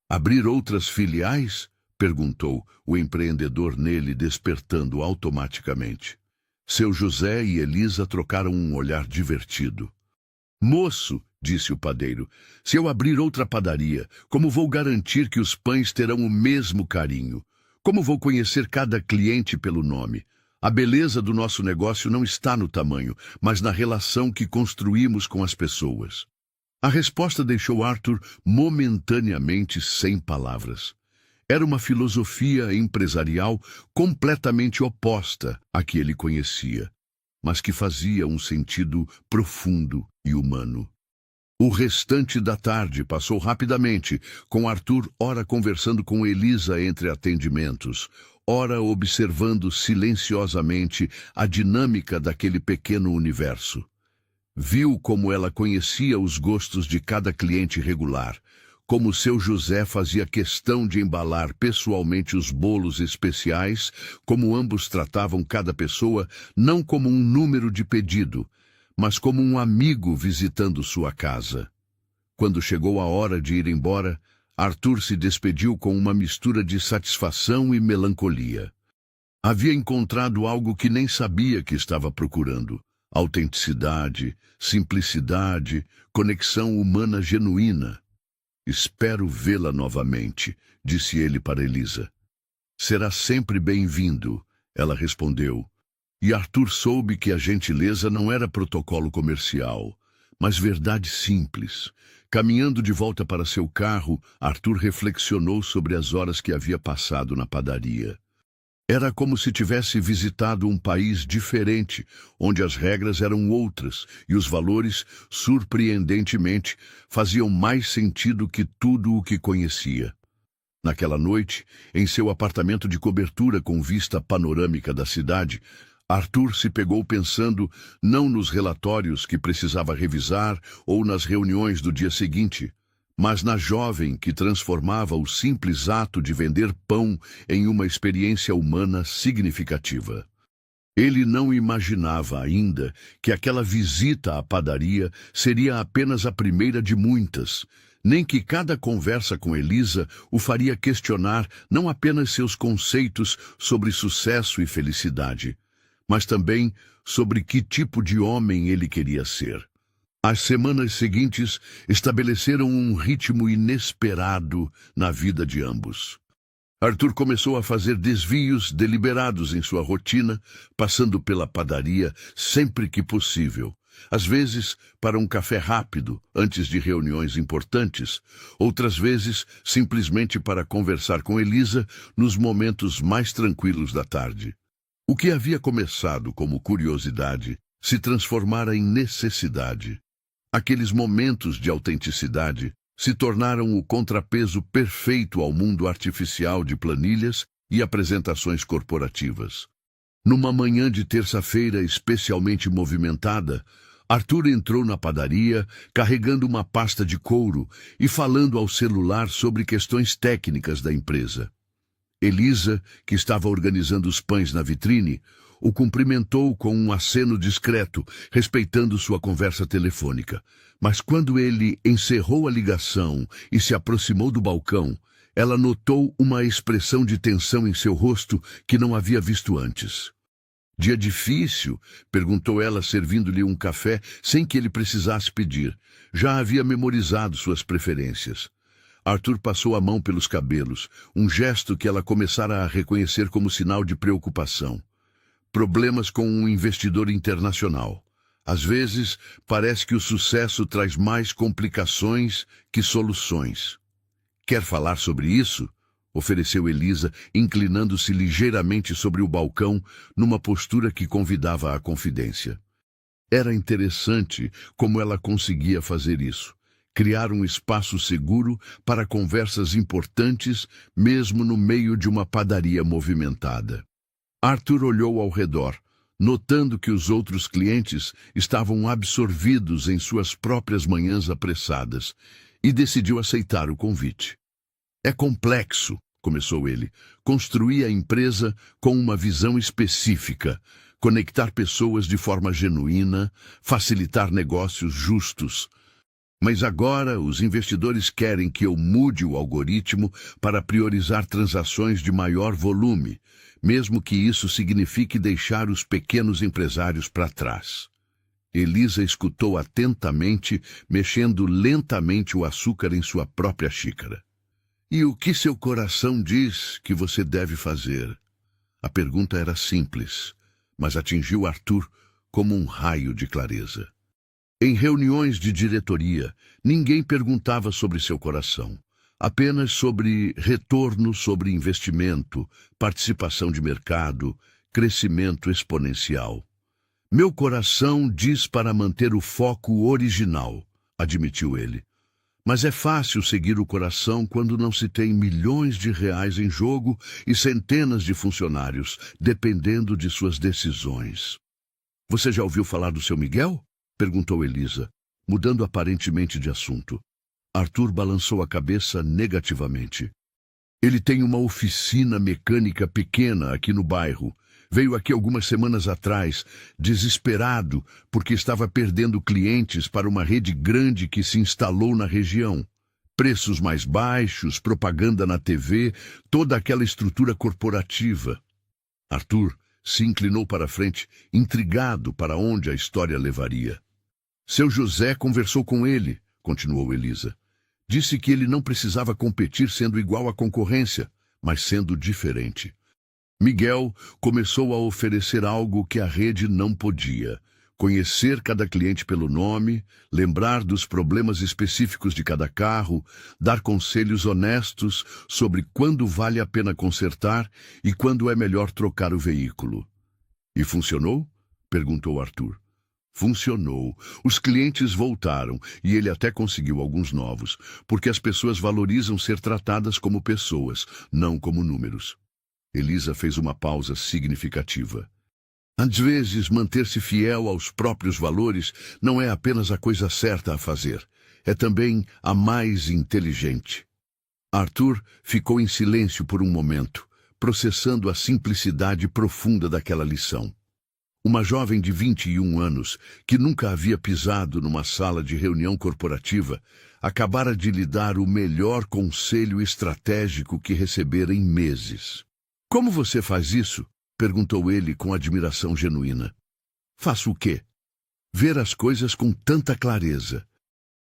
Abrir outras filiais?" perguntou o empreendedor nele, despertando automaticamente. Seu José e Elisa trocaram um olhar divertido. "Moço", disse o padeiro, "se eu abrir outra padaria, como vou garantir que os pães terão o mesmo carinho? Como vou conhecer cada cliente pelo nome? A beleza do nosso negócio não está no tamanho, mas na relação que construímos com as pessoas." A resposta deixou Arthur momentaneamente sem palavras. Era uma filosofia empresarial completamente oposta à que ele conhecia, mas que fazia um sentido profundo e humano. O restante da tarde passou rapidamente, com Arthur ora conversando com Elisa entre atendimentos, ora observando silenciosamente a dinâmica daquele pequeno universo. Viu como ela conhecia os gostos de cada cliente regular, como seu José fazia questão de embalar pessoalmente os bolos especiais, como ambos tratavam cada pessoa não como um número de pedido, mas como um amigo visitando sua casa. Quando chegou a hora de ir embora, Arthur se despediu com uma mistura de satisfação e melancolia. Havia encontrado algo que nem sabia que estava procurando: autenticidade, simplicidade, conexão humana genuína. Espero vê-la novamente, disse ele para Elisa. Será sempre bem-vindo, ela respondeu. E Arthur soube que a gentileza não era protocolo comercial, mas verdade simples. Caminhando de volta para seu carro, Arthur reflexionou sobre as horas que havia passado na padaria. Era como se tivesse visitado um país diferente, onde as regras eram outras e os valores, surpreendentemente, faziam mais sentido que tudo o que conhecia. Naquela noite, em seu apartamento de cobertura com vista panorâmica da cidade, Arthur se pegou pensando não nos relatórios que precisava revisar ou nas reuniões do dia seguinte, mas na jovem que transformava o simples ato de vender pão em uma experiência humana significativa. Ele não imaginava ainda que aquela visita à padaria seria apenas a primeira de muitas, nem que cada conversa com Elisa o faria questionar não apenas seus conceitos sobre sucesso e felicidade, mas também sobre que tipo de homem ele queria ser. As semanas seguintes estabeleceram um ritmo inesperado na vida de ambos. Arthur começou a fazer desvios deliberados em sua rotina, passando pela padaria sempre que possível. Às vezes, para um café rápido, antes de reuniões importantes, outras vezes, simplesmente para conversar com Elisa nos momentos mais tranquilos da tarde. O que havia começado como curiosidade se transformara em necessidade. Aqueles momentos de autenticidade se tornaram o contrapeso perfeito ao mundo artificial de planilhas e apresentações corporativas. Numa manhã de terça-feira especialmente movimentada, Arthur entrou na padaria carregando uma pasta de couro e falando ao celular sobre questões técnicas da empresa. Elisa, que estava organizando os pães na vitrine, o cumprimentou com um aceno discreto, respeitando sua conversa telefônica. Mas quando ele encerrou a ligação e se aproximou do balcão, ela notou uma expressão de tensão em seu rosto que não havia visto antes. Dia difícil? Perguntou ela, servindo-lhe um café sem que ele precisasse pedir. Já havia memorizado suas preferências. Arthur passou a mão pelos cabelos, um gesto que ela começara a reconhecer como sinal de preocupação. Problemas com um investidor internacional. Às vezes, parece que o sucesso traz mais complicações que soluções. Quer falar sobre isso? Ofereceu Elisa, inclinando-se ligeiramente sobre o balcão, numa postura que convidava à confidência. Era interessante como ela conseguia fazer isso. Criar um espaço seguro para conversas importantes, mesmo no meio de uma padaria movimentada. Arthur olhou ao redor, notando que os outros clientes estavam absorvidos em suas próprias manhãs apressadas, e decidiu aceitar o convite. É complexo, começou ele, construir a empresa com uma visão específica, conectar pessoas de forma genuína, facilitar negócios justos. Mas agora os investidores querem que eu mude o algoritmo para priorizar transações de maior volume, mesmo que isso signifique deixar os pequenos empresários para trás. Elisa escutou atentamente, mexendo lentamente o açúcar em sua própria xícara. E o que seu coração diz que você deve fazer? A pergunta era simples, mas atingiu Arthur como um raio de clareza. Em reuniões de diretoria, ninguém perguntava sobre seu coração, apenas sobre retorno sobre investimento, participação de mercado, crescimento exponencial. Meu coração diz para manter o foco original, admitiu ele. Mas é fácil seguir o coração quando não se tem milhões de reais em jogo e centenas de funcionários, dependendo de suas decisões. Você já ouviu falar do seu Miguel? Perguntou Elisa, mudando aparentemente de assunto. Arthur balançou a cabeça negativamente. Ele tem uma oficina mecânica pequena aqui no bairro. Veio aqui algumas semanas atrás, desesperado, porque estava perdendo clientes para uma rede grande que se instalou na região. Preços mais baixos, propaganda na TV, toda aquela estrutura corporativa. Arthur se inclinou para a frente, intrigado para onde a história levaria. Seu José conversou com ele, continuou Elisa. Disse que ele não precisava competir sendo igual à concorrência, mas sendo diferente. Miguel começou a oferecer algo que a rede não podia: conhecer cada cliente pelo nome, lembrar dos problemas específicos de cada carro, dar conselhos honestos sobre quando vale a pena consertar e quando é melhor trocar o veículo. E funcionou? Perguntou Arthur. Funcionou. Os clientes voltaram e ele até conseguiu alguns novos, porque as pessoas valorizam ser tratadas como pessoas, não como números. Elisa fez uma pausa significativa. Às vezes, manter-se fiel aos próprios valores não é apenas a coisa certa a fazer, é também a mais inteligente. Arthur ficou em silêncio por um momento, processando a simplicidade profunda daquela lição. Uma jovem de 21 anos, que nunca havia pisado numa sala de reunião corporativa, acabara de lhe dar o melhor conselho estratégico que recebera em meses. Como você faz isso? Perguntou ele com admiração genuína. Faço o quê? Ver as coisas com tanta clareza.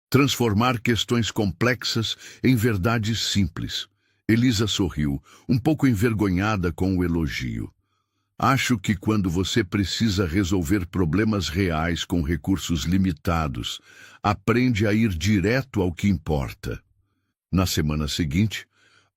Transformar questões complexas em verdades simples. Elisa sorriu, um pouco envergonhada com o elogio. Acho que quando você precisa resolver problemas reais com recursos limitados, aprende a ir direto ao que importa. Na semana seguinte,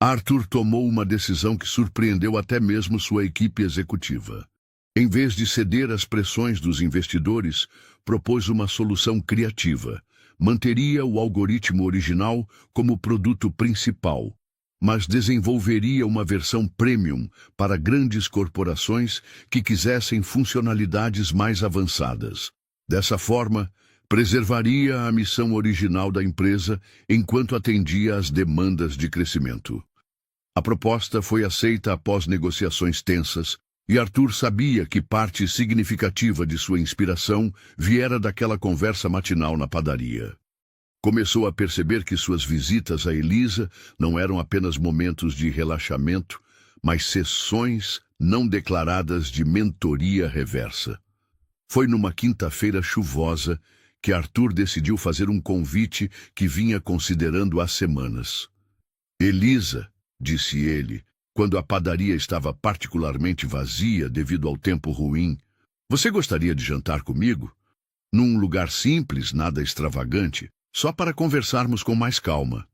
Arthur tomou uma decisão que surpreendeu até mesmo sua equipe executiva. Em vez de ceder às pressões dos investidores, propôs uma solução criativa. Manteria o algoritmo original como produto principal, mas desenvolveria uma versão premium para grandes corporações que quisessem funcionalidades mais avançadas. Dessa forma, preservaria a missão original da empresa enquanto atendia às demandas de crescimento. A proposta foi aceita após negociações tensas, e Arthur sabia que parte significativa de sua inspiração viera daquela conversa matinal na padaria. Começou a perceber que suas visitas a Elisa não eram apenas momentos de relaxamento, mas sessões não declaradas de mentoria reversa. Foi numa quinta-feira chuvosa que Arthur decidiu fazer um convite que vinha considerando há semanas. Elisa, disse ele, quando a padaria estava particularmente vazia devido ao tempo ruim, você gostaria de jantar comigo? Num lugar simples, nada extravagante, só para conversarmos com mais calma.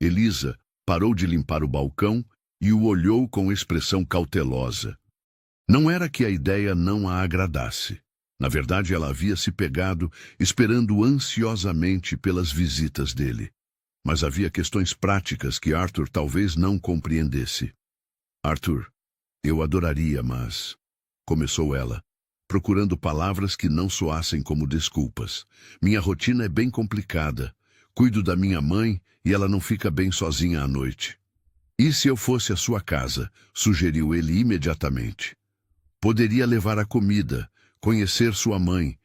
Elisa parou de limpar o balcão e o olhou com expressão cautelosa. Não era que a ideia não a agradasse. Na verdade, ela havia se pegado, esperando ansiosamente pelas visitas dele. Mas havia questões práticas que Arthur talvez não compreendesse. Arthur, eu adoraria, mas... Começou ela, procurando palavras que não soassem como desculpas. Minha rotina é bem complicada. Cuido da minha mãe e ela não fica bem sozinha à noite. E se eu fosse à sua casa? Sugeriu ele imediatamente. Poderia levar a comida, conhecer sua mãe.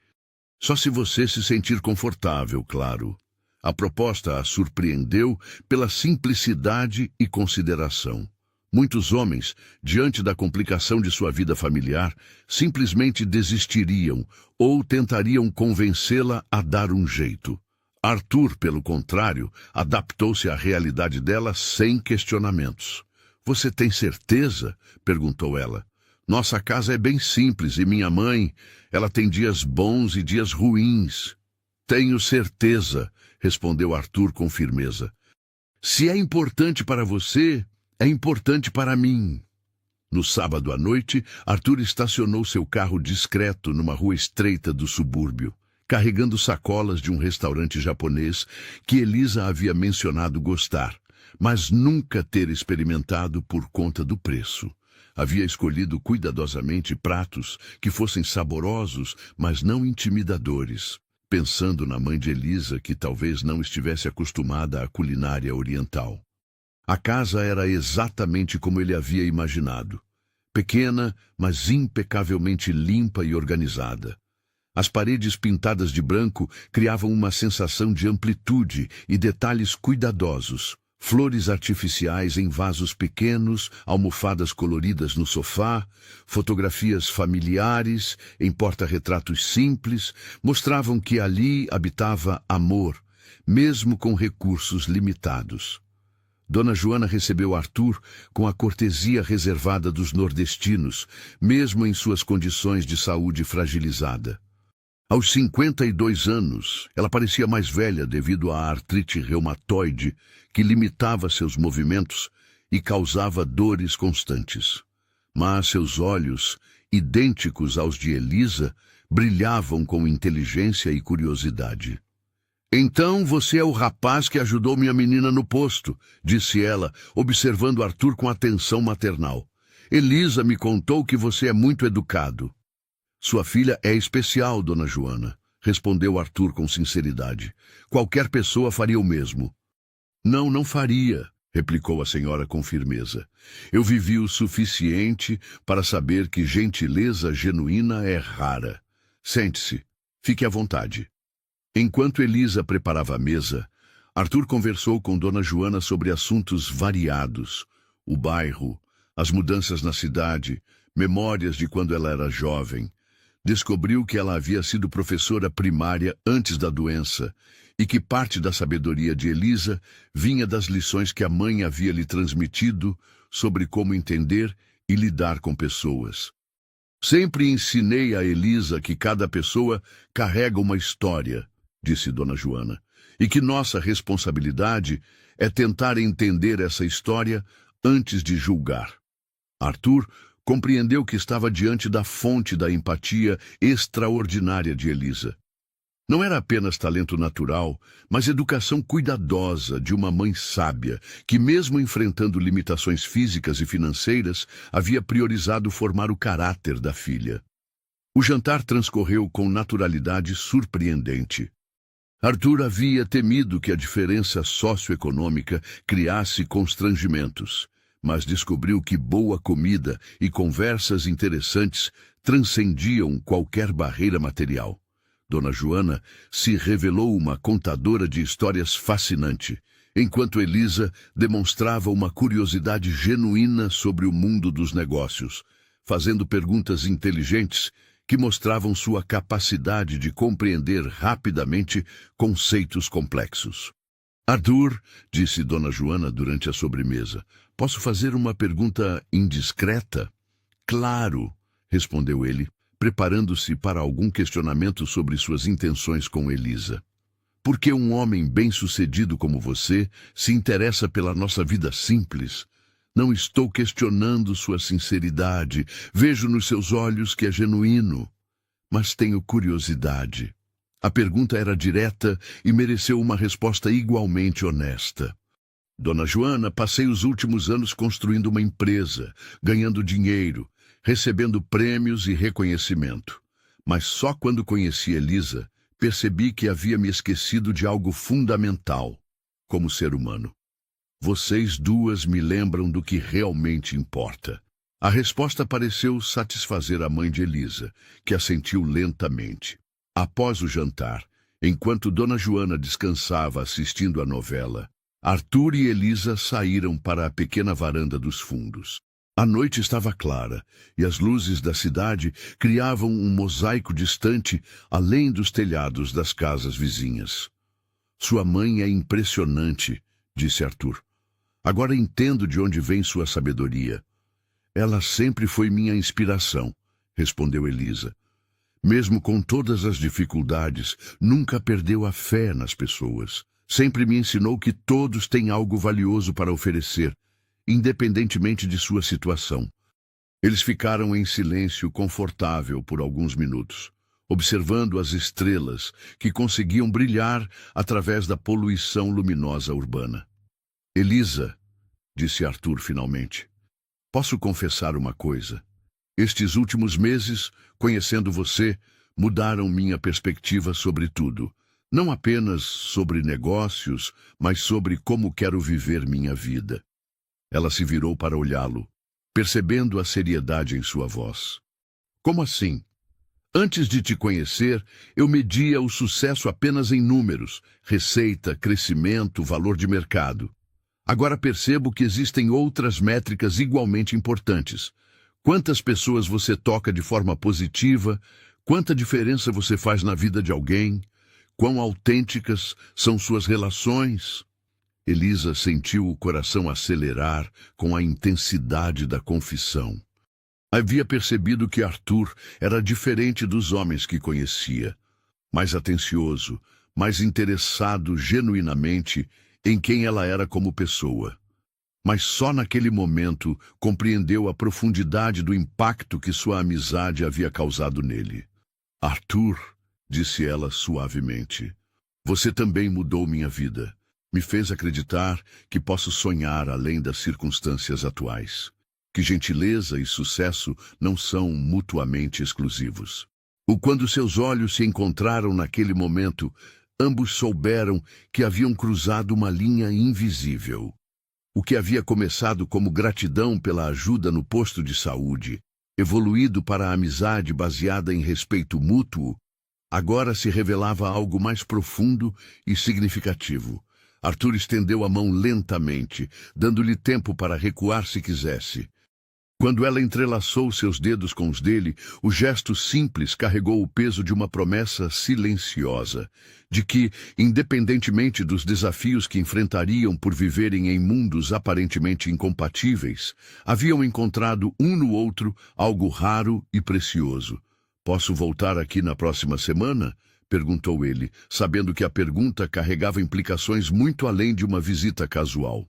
Só se você se sentir confortável, claro. A proposta a surpreendeu pela simplicidade e consideração. Muitos homens, diante da complicação de sua vida familiar, simplesmente desistiriam ou tentariam convencê-la a dar um jeito. Arthur, pelo contrário, adaptou-se à realidade dela sem questionamentos. Você tem certeza? Perguntou ela. Nossa casa é bem simples e minha mãe, ela tem dias bons e dias ruins. Tenho certeza, respondeu Arthur com firmeza. Se é importante para você, é importante para mim. No sábado à noite, Arthur estacionou seu carro discreto numa rua estreita do subúrbio, carregando sacolas de um restaurante japonês que Elisa havia mencionado gostar, mas nunca ter experimentado por conta do preço. Havia escolhido cuidadosamente pratos que fossem saborosos, mas não intimidadores, pensando na mãe de Elisa, que talvez não estivesse acostumada à culinária oriental. A casa era exatamente como ele havia imaginado. Pequena, mas impecavelmente limpa e organizada. As paredes pintadas de branco criavam uma sensação de amplitude e detalhes cuidadosos, Flores artificiais em vasos pequenos, almofadas coloridas no sofá, fotografias familiares em porta-retratos simples, mostravam que ali habitava amor, mesmo com recursos limitados. Dona Joana recebeu Arthur com a cortesia reservada dos nordestinos, mesmo em suas condições de saúde fragilizada. Aos 52 anos, ela parecia mais velha devido à artrite reumatoide que limitava seus movimentos e causava dores constantes. Mas seus olhos, idênticos aos de Elisa, brilhavam com inteligência e curiosidade. "Então você é o rapaz que ajudou minha menina no posto", disse ela, observando Arthur com atenção maternal. "Elisa me contou que você é muito educado." "Sua filha é especial, Dona Joana", respondeu Arthur com sinceridade. "Qualquer pessoa faria o mesmo." Não faria", replicou a senhora com firmeza. "Eu vivi o suficiente para saber que gentileza genuína é rara. Sente-se, fique à vontade." Enquanto Elisa preparava a mesa, Arthur conversou com Dona Joana sobre assuntos variados: o bairro, as mudanças na cidade, memórias de quando ela era jovem. Descobriu que ela havia sido professora primária antes da doença e que parte da sabedoria de Elisa vinha das lições que a mãe havia lhe transmitido sobre como entender e lidar com pessoas. "Sempre ensinei a Elisa que cada pessoa carrega uma história", disse Dona Joana, "e que nossa responsabilidade é tentar entender essa história antes de julgar." Arthur compreendeu que estava diante da fonte da empatia extraordinária de Elisa. Não era apenas talento natural, mas educação cuidadosa de uma mãe sábia, que mesmo enfrentando limitações físicas e financeiras, havia priorizado formar o caráter da filha. O jantar transcorreu com naturalidade surpreendente. Arthur havia temido que a diferença socioeconômica criasse constrangimentos, mas descobriu que boa comida e conversas interessantes transcendiam qualquer barreira material. Dona Joana se revelou uma contadora de histórias fascinante, enquanto Elisa demonstrava uma curiosidade genuína sobre o mundo dos negócios, fazendo perguntas inteligentes que mostravam sua capacidade de compreender rapidamente conceitos complexos. "Arthur", disse Dona Joana durante a sobremesa, "posso fazer uma pergunta indiscreta?" "Claro", respondeu ele, preparando-se para algum questionamento sobre suas intenções com Elisa. "Por que um homem bem-sucedido como você se interessa pela nossa vida simples? Não estou questionando sua sinceridade. Vejo nos seus olhos que é genuíno. Mas tenho curiosidade." A pergunta era direta e mereceu uma resposta igualmente honesta. "Dona Joana, passei os últimos anos construindo uma empresa, ganhando dinheiro, recebendo prêmios e reconhecimento. Mas só quando conheci Elisa, percebi que havia me esquecido de algo fundamental, como ser humano. Vocês duas me lembram do que realmente importa." A resposta pareceu satisfazer a mãe de Elisa, que assentiu lentamente. Após o jantar, enquanto Dona Joana descansava assistindo à novela, Arthur e Elisa saíram para a pequena varanda dos fundos. A noite estava clara, e as luzes da cidade criavam um mosaico distante além dos telhados das casas vizinhas. "Sua mãe é impressionante", disse Arthur. "Agora entendo de onde vem sua sabedoria." "Ela sempre foi minha inspiração", respondeu Elisa. "Mesmo com todas as dificuldades, nunca perdeu a fé nas pessoas. Sempre me ensinou que todos têm algo valioso para oferecer, independentemente de sua situação." Eles ficaram em silêncio confortável por alguns minutos, observando as estrelas que conseguiam brilhar através da poluição luminosa urbana. "Elisa", disse Arthur finalmente, "posso confessar uma coisa? Estes últimos meses, conhecendo você, mudaram minha perspectiva sobre tudo. Não apenas sobre negócios, mas sobre como quero viver minha vida." Ela se virou para olhá-lo, percebendo a seriedade em sua voz. "Como assim? Antes de te conhecer, eu media o sucesso apenas em números, receita, crescimento, valor de mercado. Agora percebo que existem outras métricas igualmente importantes. Quantas pessoas você toca de forma positiva? Quanta diferença você faz na vida de alguém? Quão autênticas são suas relações? Elisa sentiu o coração acelerar com a intensidade da confissão. Havia percebido que Arthur era diferente dos homens que conhecia, mais atencioso, mais interessado genuinamente em quem ela era como pessoa. Mas só naquele momento compreendeu a profundidade do impacto que sua amizade havia causado nele. Arthur, disse ela suavemente, você também mudou minha vida. Me fez acreditar que posso sonhar além das circunstâncias atuais. Que gentileza e sucesso não são mutuamente exclusivos. Quando seus olhos se encontraram naquele momento, ambos souberam que haviam cruzado uma linha invisível. O que havia começado como gratidão pela ajuda no posto de saúde, evoluído para a amizade baseada em respeito mútuo, agora se revelava algo mais profundo e significativo. Arthur estendeu a mão lentamente, dando-lhe tempo para recuar se quisesse. Quando ela entrelaçou seus dedos com os dele, o gesto simples carregou o peso de uma promessa silenciosa, de que, independentemente dos desafios que enfrentariam por viverem em mundos aparentemente incompatíveis, haviam encontrado um no outro algo raro e precioso. Posso voltar aqui na próxima semana? Perguntou ele, sabendo que a pergunta carregava implicações muito além de uma visita casual.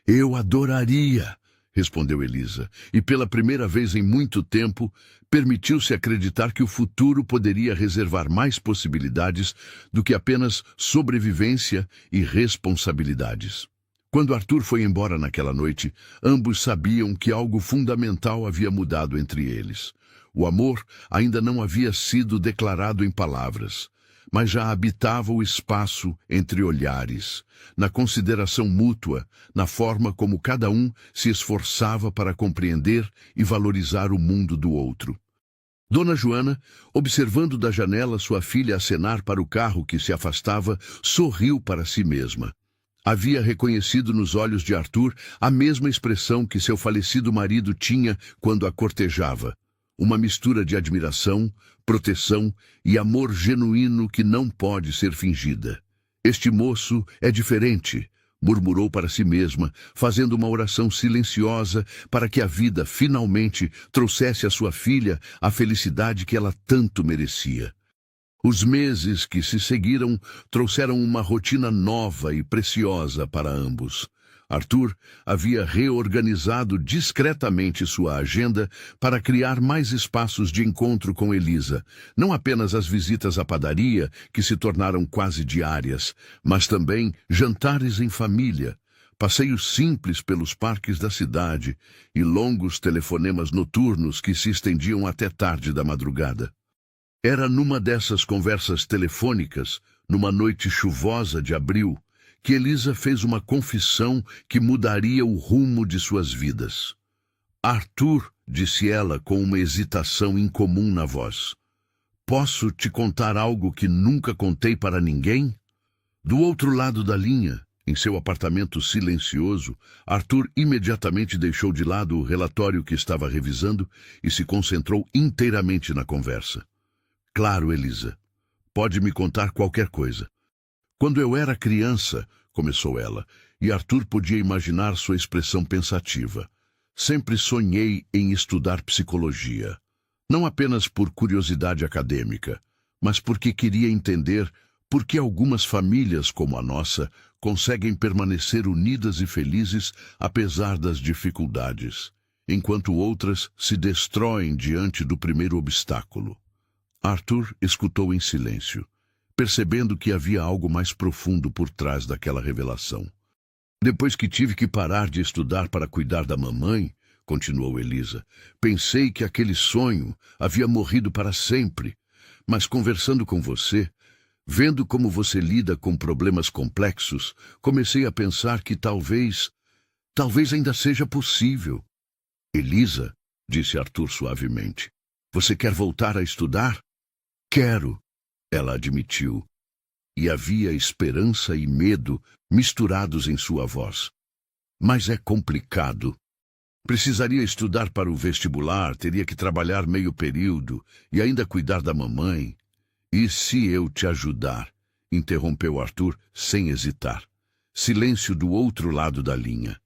Eu adoraria, respondeu Elisa, e pela primeira vez em muito tempo, permitiu-se acreditar que o futuro poderia reservar mais possibilidades do que apenas sobrevivência e responsabilidades. Quando Arthur foi embora naquela noite, ambos sabiam que algo fundamental havia mudado entre eles. O amor ainda não havia sido declarado em palavras, mas já habitava o espaço entre olhares, na consideração mútua, na forma como cada um se esforçava para compreender e valorizar o mundo do outro. Dona Joana, observando da janela sua filha acenar para o carro que se afastava, sorriu para si mesma. Havia reconhecido nos olhos de Arthur a mesma expressão que seu falecido marido tinha quando a cortejava. Uma mistura de admiração, proteção e amor genuíno que não pode ser fingida. Este moço é diferente, murmurou para si mesma, fazendo uma oração silenciosa para que a vida finalmente trouxesse à sua filha a felicidade que ela tanto merecia. Os meses que se seguiram trouxeram uma rotina nova e preciosa para ambos. Arthur havia reorganizado discretamente sua agenda para criar mais espaços de encontro com Elisa, não apenas as visitas à padaria, que se tornaram quase diárias, mas também jantares em família, passeios simples pelos parques da cidade e longos telefonemas noturnos que se estendiam até tarde da madrugada. Era numa dessas conversas telefônicas, numa noite chuvosa de abril, que Elisa fez uma confissão que mudaria o rumo de suas vidas. Arthur, disse ela com uma hesitação incomum na voz, posso te contar algo que nunca contei para ninguém? Do outro lado da linha, em seu apartamento silencioso, Arthur imediatamente deixou de lado o relatório que estava revisando e se concentrou inteiramente na conversa. Claro, Elisa, pode me contar qualquer coisa. Quando eu era criança, começou ela, e Arthur podia imaginar sua expressão pensativa. Sempre sonhei em estudar psicologia. Não apenas por curiosidade acadêmica, mas porque queria entender por que algumas famílias como a nossa conseguem permanecer unidas e felizes apesar das dificuldades, enquanto outras se destroem diante do primeiro obstáculo. Arthur escutou em silêncio, percebendo que havia algo mais profundo por trás daquela revelação. Depois que tive que parar de estudar para cuidar da mamãe, continuou Elisa, pensei que aquele sonho havia morrido para sempre, mas conversando com você, vendo como você lida com problemas complexos, comecei a pensar que talvez ainda seja possível. Elisa, disse Arthur suavemente, você quer voltar a estudar? Quero, ela admitiu, e havia esperança e medo misturados em sua voz. Mas é complicado. Precisaria estudar para o vestibular, teria que trabalhar meio período e ainda cuidar da mamãe. E se eu te ajudar? Interrompeu Arthur sem hesitar. Silêncio do outro lado da linha.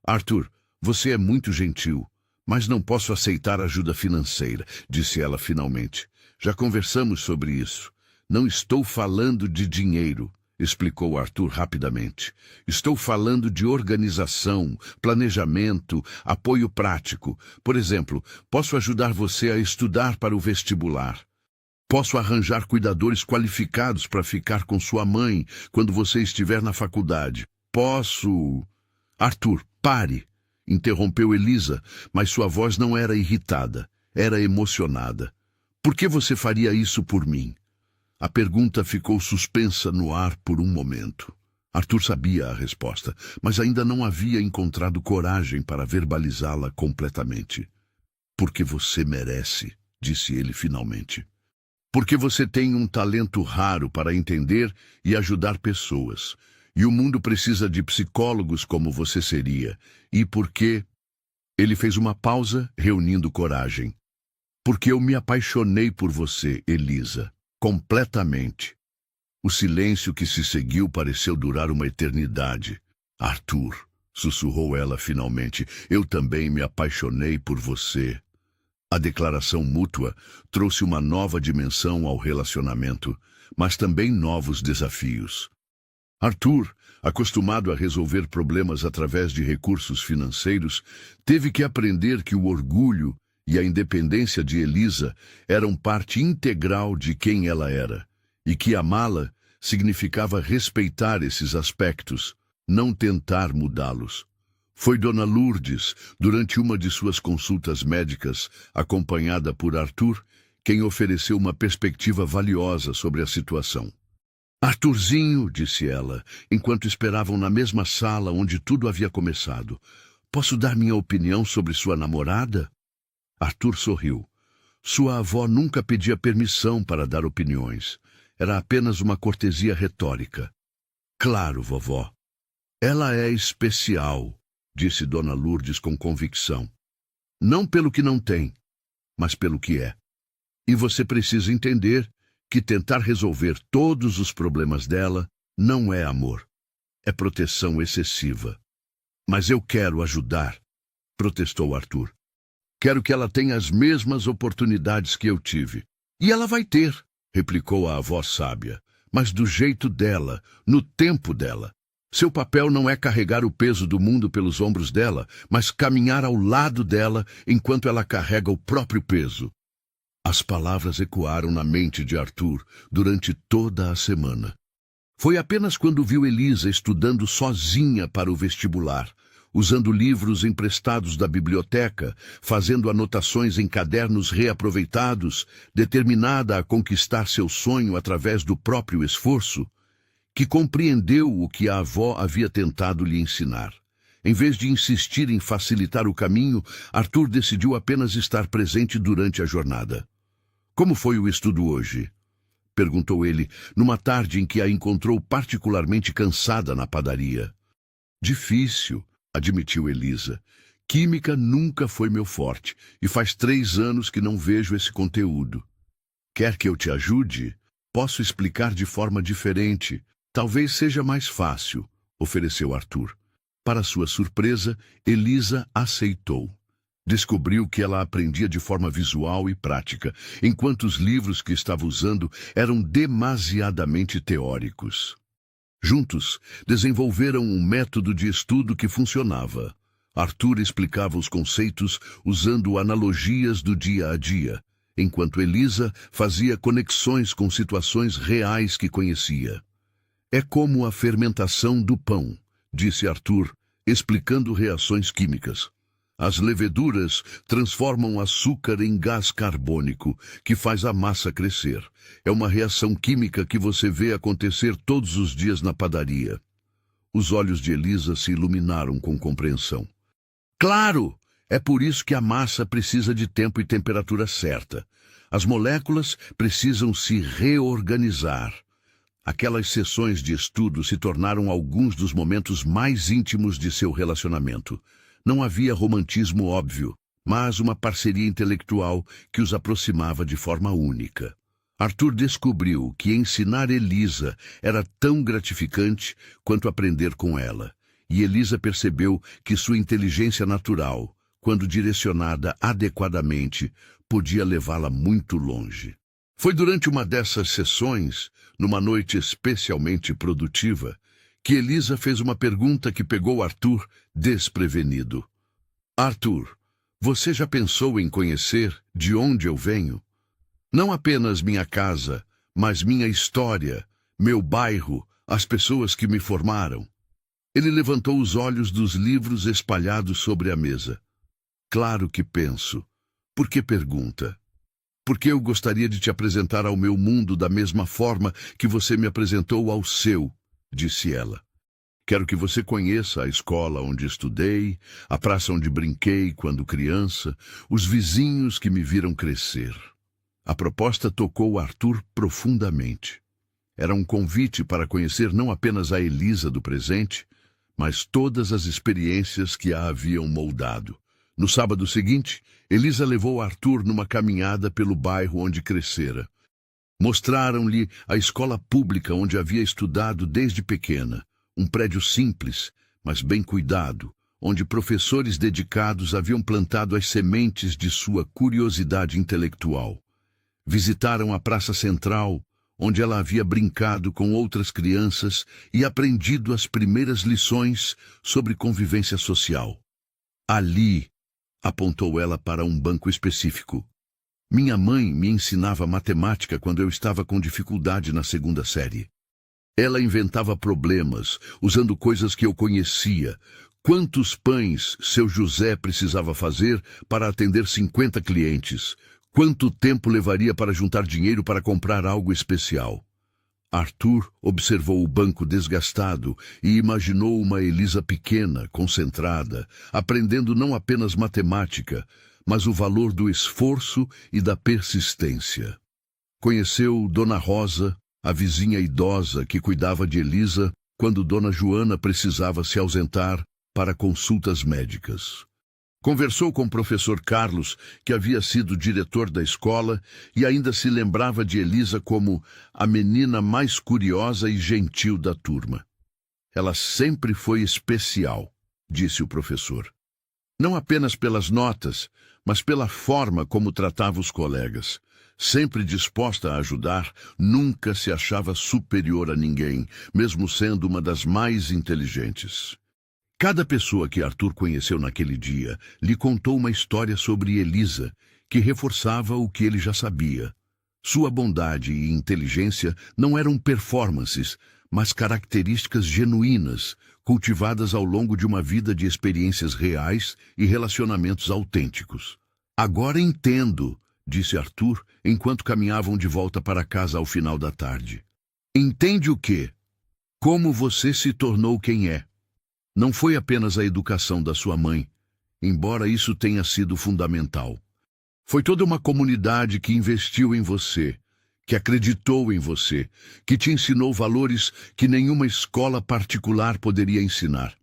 Arthur, você é muito gentil, mas não posso aceitar ajuda financeira, disse ela finalmente. Já conversamos sobre isso. Não estou falando de dinheiro, explicou Arthur rapidamente. Estou falando de organização, planejamento, apoio prático. Por exemplo, posso ajudar você a estudar para o vestibular. Posso arranjar cuidadores qualificados para ficar com sua mãe quando você estiver na faculdade. Posso... Arthur, pare! Interrompeu Elisa, mas sua voz não era irritada, era emocionada. Por que você faria isso por mim? A pergunta ficou suspensa no ar por um momento. Arthur sabia a resposta, mas ainda não havia encontrado coragem para verbalizá-la completamente. Porque você merece, disse ele finalmente. Porque você tem um talento raro para entender e ajudar pessoas. E o mundo precisa de psicólogos como você seria. E porque... Ele fez uma pausa, reunindo coragem. Porque eu me apaixonei por você, Elisa. Completamente. O silêncio que se seguiu pareceu durar uma eternidade. Arthur, sussurrou ela finalmente, eu também me apaixonei por você. A declaração mútua trouxe uma nova dimensão ao relacionamento, mas também novos desafios. Arthur, acostumado a resolver problemas através de recursos financeiros, teve que aprender que o orgulho e a independência de Elisa eram parte integral de quem ela era, e que amá-la significava respeitar esses aspectos, não tentar mudá-los. Foi Dona Lourdes, durante uma de suas consultas médicas, acompanhada por Arthur, quem ofereceu uma perspectiva valiosa sobre a situação. Arthurzinho, disse ela, enquanto esperavam na mesma sala onde tudo havia começado, posso dar minha opinião sobre sua namorada? Arthur sorriu. Sua avó nunca pedia permissão para dar opiniões. Era apenas uma cortesia retórica. Claro, vovó. Ela é especial, disse Dona Lourdes com convicção. Não pelo que não tem, mas pelo que é. E você precisa entender que tentar resolver todos os problemas dela não é amor. É proteção excessiva. Mas eu quero ajudar, protestou Arthur. Quero que ela tenha as mesmas oportunidades que eu tive. E ela vai ter, replicou a avó sábia, mas do jeito dela, no tempo dela. Seu papel não é carregar o peso do mundo pelos ombros dela, mas caminhar ao lado dela enquanto ela carrega o próprio peso. As palavras ecoaram na mente de Arthur durante toda a semana. Foi apenas quando viu Elisa estudando sozinha para o vestibular, usando livros emprestados da biblioteca, fazendo anotações em cadernos reaproveitados, determinada a conquistar seu sonho através do próprio esforço, que compreendeu o que a avó havia tentado lhe ensinar. Em vez de insistir em facilitar o caminho, Arthur decidiu apenas estar presente durante a jornada. Como foi o estudo hoje? Perguntou ele, numa tarde em que a encontrou particularmente cansada na padaria. Difícil, admitiu Elisa. Química nunca foi meu forte, e faz 3 anos que não vejo esse conteúdo. Quer que eu te ajude? Posso explicar de forma diferente. Talvez seja mais fácil, ofereceu Arthur. Para sua surpresa, Elisa aceitou. Descobriu que ela aprendia de forma visual e prática, enquanto os livros que estava usando eram demasiadamente teóricos. Juntos, desenvolveram um método de estudo que funcionava. Arthur explicava os conceitos usando analogias do dia a dia, enquanto Elisa fazia conexões com situações reais que conhecia. É como a fermentação do pão, disse Arthur, explicando reações químicas. As leveduras transformam açúcar em gás carbônico, que faz a massa crescer. É uma reação química que você vê acontecer todos os dias na padaria. Os olhos de Elisa se iluminaram com compreensão. Claro! É por isso que a massa precisa de tempo e temperatura certa. As moléculas precisam se reorganizar. Aquelas sessões de estudo se tornaram alguns dos momentos mais íntimos de seu relacionamento. Não havia romantismo óbvio, mas uma parceria intelectual que os aproximava de forma única. Arthur descobriu que ensinar Elisa era tão gratificante quanto aprender com ela, e Elisa percebeu que sua inteligência natural, quando direcionada adequadamente, podia levá-la muito longe. Foi durante uma dessas sessões, numa noite especialmente produtiva, que Elisa fez uma pergunta que pegou Arthur desprevenido. Arthur, você já pensou em conhecer de onde eu venho? Não apenas minha casa, mas minha história, meu bairro, as pessoas que me formaram. Ele levantou os olhos dos livros espalhados sobre a mesa. Claro que penso. Por que pergunta? Porque eu gostaria de te apresentar ao meu mundo da mesma forma que você me apresentou ao seu, disse ela. Quero que você conheça a escola onde estudei, a praça onde brinquei quando criança, os vizinhos que me viram crescer. A proposta tocou Arthur profundamente. Era um convite para conhecer não apenas a Elisa do presente, mas todas as experiências que a haviam moldado. No sábado seguinte, Elisa levou Arthur numa caminhada pelo bairro onde crescera. Mostraram-lhe a escola pública onde havia estudado desde pequena, um prédio simples, mas bem cuidado, onde professores dedicados haviam plantado as sementes de sua curiosidade intelectual. Visitaram a Praça Central, onde ela havia brincado com outras crianças e aprendido as primeiras lições sobre convivência social. Ali, apontou ela para um banco específico. Minha mãe me ensinava matemática quando eu estava com dificuldade na segunda série. Ela inventava problemas, usando coisas que eu conhecia. Quantos pães seu José precisava fazer para atender 50 clientes? Quanto tempo levaria para juntar dinheiro para comprar algo especial? Arthur observou o banco desgastado e imaginou uma Elisa pequena, concentrada, aprendendo não apenas matemática, mas o valor do esforço e da persistência. Conheceu Dona Rosa, a vizinha idosa que cuidava de Elisa quando Dona Joana precisava se ausentar para consultas médicas. Conversou com o professor Carlos, que havia sido diretor da escola e ainda se lembrava de Elisa como a menina mais curiosa e gentil da turma. Ela sempre foi especial, disse o professor. Não apenas pelas notas, mas pela forma como tratava os colegas. Sempre disposta a ajudar, nunca se achava superior a ninguém, mesmo sendo uma das mais inteligentes. Cada pessoa que Arthur conheceu naquele dia lhe contou uma história sobre Elisa, que reforçava o que ele já sabia. Sua bondade e inteligência não eram performances, mas características genuínas, cultivadas ao longo de uma vida de experiências reais e relacionamentos autênticos. Agora entendo, disse Arthur, enquanto caminhavam de volta para casa ao final da tarde. Entende o quê? Como você se tornou quem é. Não foi apenas a educação da sua mãe, embora isso tenha sido fundamental. Foi toda uma comunidade que investiu em você, que acreditou em você, que te ensinou valores que nenhuma escola particular poderia ensinar.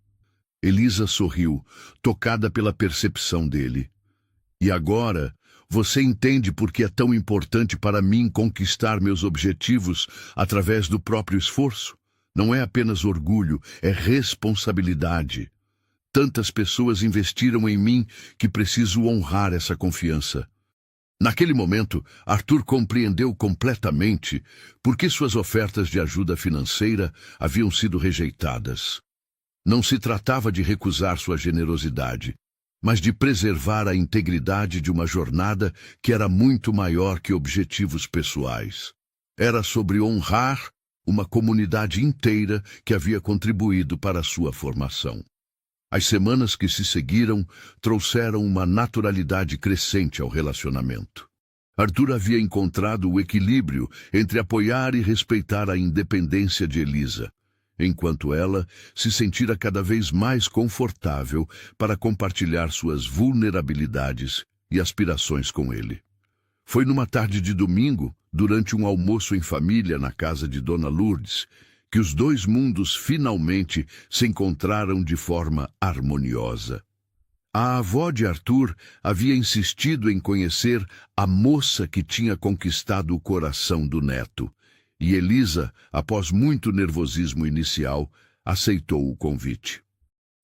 Elisa sorriu, tocada pela percepção dele. E agora, você entende por que é tão importante para mim conquistar meus objetivos através do próprio esforço? Não é apenas orgulho, é responsabilidade. Tantas pessoas investiram em mim que preciso honrar essa confiança. Naquele momento, Arthur compreendeu completamente por que suas ofertas de ajuda financeira haviam sido rejeitadas. Não se tratava de recusar sua generosidade, mas de preservar a integridade de uma jornada que era muito maior que objetivos pessoais. Era sobre honrar uma comunidade inteira que havia contribuído para a sua formação. As semanas que se seguiram trouxeram uma naturalidade crescente ao relacionamento. Arthur havia encontrado o equilíbrio entre apoiar e respeitar a independência de Elisa, enquanto ela se sentira cada vez mais confortável para compartilhar suas vulnerabilidades e aspirações com ele. Foi numa tarde de domingo, durante um almoço em família na casa de Dona Lourdes, que os dois mundos finalmente se encontraram de forma harmoniosa. A avó de Arthur havia insistido em conhecer a moça que tinha conquistado o coração do neto, e Elisa, após muito nervosismo inicial, aceitou o convite.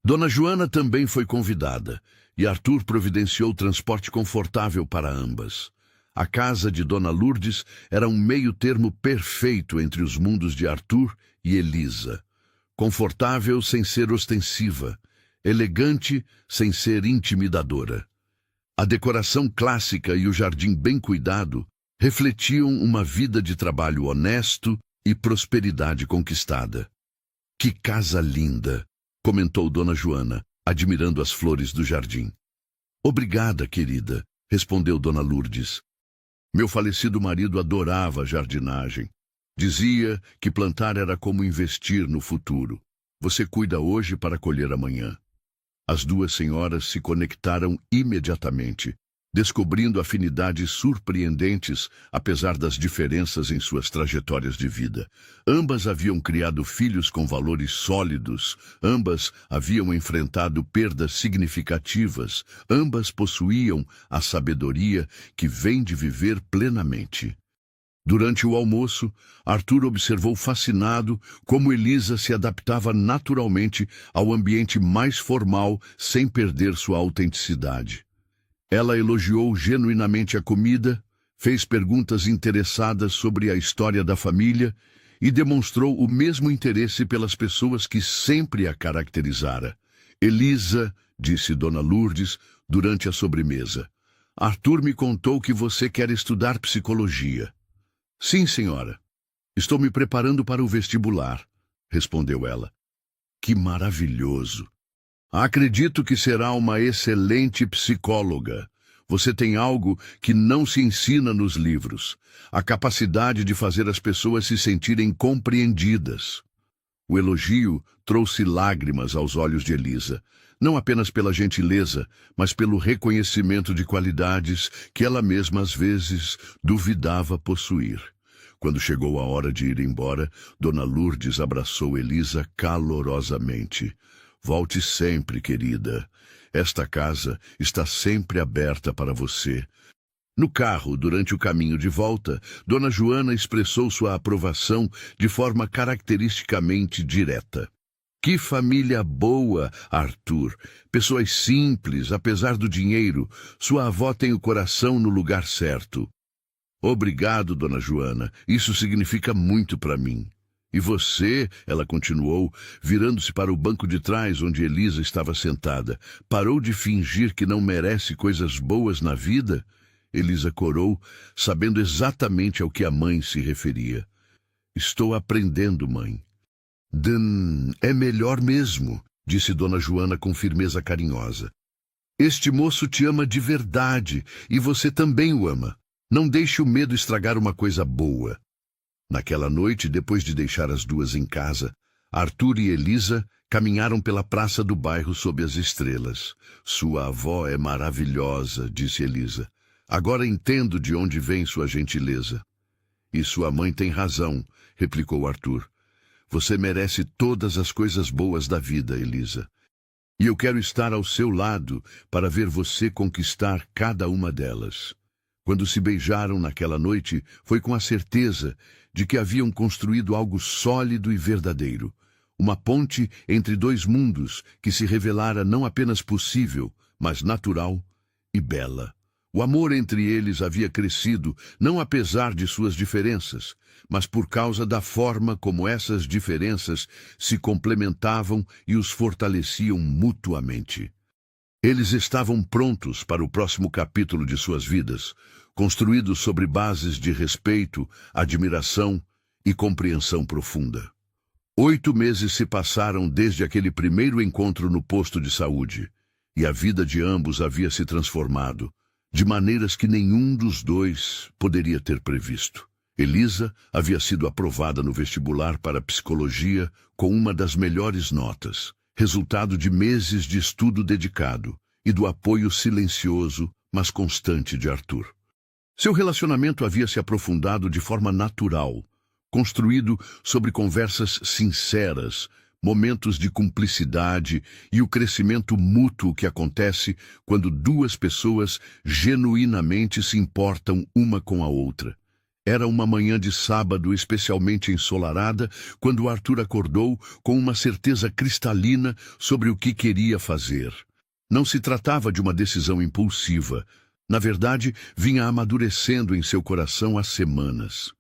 Dona Joana também foi convidada, e Arthur providenciou transporte confortável para ambas. A casa de Dona Lourdes era um meio-termo perfeito entre os mundos de Arthur e Elisa. Confortável sem ser ostensiva, elegante sem ser intimidadora. A decoração clássica e o jardim bem cuidado refletiam uma vida de trabalho honesto e prosperidade conquistada. "Que casa linda!" comentou Dona Joana, admirando as flores do jardim. "Obrigada, querida", respondeu Dona Lourdes. "Meu falecido marido adorava jardinagem. Dizia que plantar era como investir no futuro. Você cuida hoje para colher amanhã." As duas senhoras se conectaram imediatamente, descobrindo afinidades surpreendentes, apesar das diferenças em suas trajetórias de vida. Ambas haviam criado filhos com valores sólidos, ambas haviam enfrentado perdas significativas, ambas possuíam a sabedoria que vem de viver plenamente. Durante o almoço, Arthur observou fascinado como Elisa se adaptava naturalmente ao ambiente mais formal sem perder sua autenticidade. Ela elogiou genuinamente a comida, fez perguntas interessadas sobre a história da família e demonstrou o mesmo interesse pelas pessoas que sempre a caracterizara. "Elisa", disse Dona Lourdes durante a sobremesa, "Arthur me contou que você quer estudar psicologia." "Sim, senhora. Estou me preparando para o vestibular", respondeu ela. "Que maravilhoso! Acredito que será uma excelente psicóloga. Você tem algo que não se ensina nos livros: a capacidade de fazer as pessoas se sentirem compreendidas." O elogio trouxe lágrimas aos olhos de Elisa, não apenas pela gentileza, mas pelo reconhecimento de qualidades que ela mesma às vezes duvidava possuir. Quando chegou a hora de ir embora, Dona Lourdes abraçou Elisa calorosamente. "Volte sempre, querida. Esta casa está sempre aberta para você." No carro, durante o caminho de volta, Dona Joana expressou sua aprovação de forma caracteristicamente direta. "Que família boa, Arthur. Pessoas simples, apesar do dinheiro. Sua avó tem o coração no lugar certo." "Obrigado, Dona Joana. Isso significa muito para mim." "E você", ela continuou, virando-se para o banco de trás onde Elisa estava sentada, "parou de fingir que não merece coisas boas na vida?" Elisa corou, sabendo exatamente ao que a mãe se referia. "Estou aprendendo, mãe." É melhor mesmo", disse Dona Joana com firmeza carinhosa. "Este moço te ama de verdade e você também o ama. Não deixe o medo estragar uma coisa boa." Naquela noite, depois de deixar as duas em casa, Arthur e Elisa caminharam pela praça do bairro sob as estrelas. "Sua avó é maravilhosa", disse Elisa. "Agora entendo de onde vem sua gentileza." "E sua mãe tem razão", replicou Arthur. "Você merece todas as coisas boas da vida, Elisa. E eu quero estar ao seu lado para ver você conquistar cada uma delas." Quando se beijaram naquela noite, foi com a certeza de que haviam construído algo sólido e verdadeiro. Uma ponte entre dois mundos que se revelara não apenas possível, mas natural e bela. O amor entre eles havia crescido, não apesar de suas diferenças, mas por causa da forma como essas diferenças se complementavam e os fortaleciam mutuamente. Eles estavam prontos para o próximo capítulo de suas vidas, construídos sobre bases de respeito, admiração e compreensão profunda. 8 meses se passaram desde aquele primeiro encontro no posto de saúde, e a vida de ambos havia se transformado, de maneiras que nenhum dos dois poderia ter previsto. Elisa havia sido aprovada no vestibular para psicologia com uma das melhores notas, resultado de meses de estudo dedicado e do apoio silencioso, mas constante de Arthur. Seu relacionamento havia se aprofundado de forma natural, construído sobre conversas sinceras, momentos de cumplicidade e o crescimento mútuo que acontece quando duas pessoas genuinamente se importam uma com a outra. Era uma manhã de sábado especialmente ensolarada quando Arthur acordou com uma certeza cristalina sobre o que queria fazer. Não se tratava de uma decisão impulsiva. Na verdade, vinha amadurecendo em seu coração há semanas.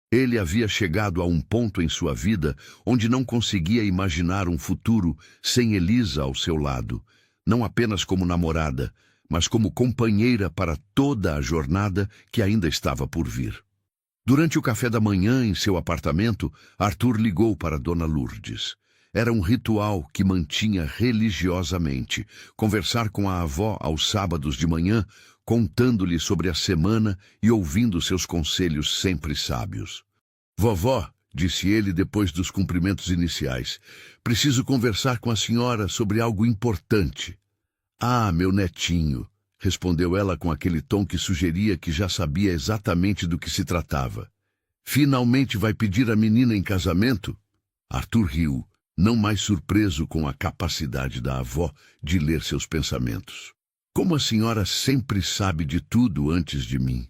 Ele havia chegado a um ponto em sua vida onde não conseguia imaginar um futuro sem Elisa ao seu lado, não apenas como namorada, mas como companheira para toda a jornada que ainda estava por vir. Durante o café da manhã em seu apartamento, Arthur ligou para Dona Lourdes. Era um ritual que mantinha religiosamente, conversar com a avó aos sábados de manhã, contando-lhe sobre a semana e ouvindo seus conselhos sempre sábios. Vovó, disse ele depois dos cumprimentos iniciais, preciso conversar com a senhora sobre algo importante. Ah, meu netinho, respondeu ela com aquele tom que sugeria que já sabia exatamente do que se tratava. Finalmente vai pedir a menina em casamento? Arthur riu, não mais surpreso com a capacidade da avó de ler seus pensamentos. Como a senhora sempre sabe de tudo antes de mim?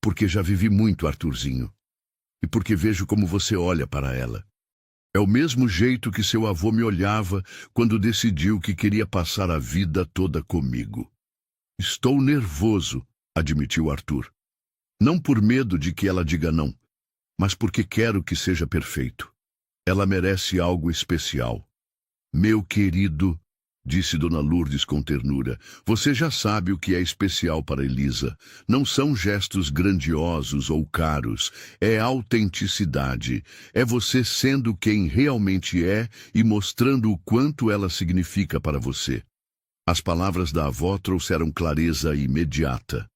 Porque já vivi muito, Arthurzinho. E porque vejo como você olha para ela. É o mesmo jeito que seu avô me olhava quando decidiu que queria passar a vida toda comigo. Estou nervoso, admitiu Arthur. Não por medo de que ela diga não, mas porque quero que seja perfeito. Ela merece algo especial. Meu querido, disse Dona Lourdes com ternura, você já sabe o que é especial para Elisa. Não são gestos grandiosos ou caros, é autenticidade. É você sendo quem realmente é e mostrando o quanto ela significa para você. As palavras da avó trouxeram clareza imediata.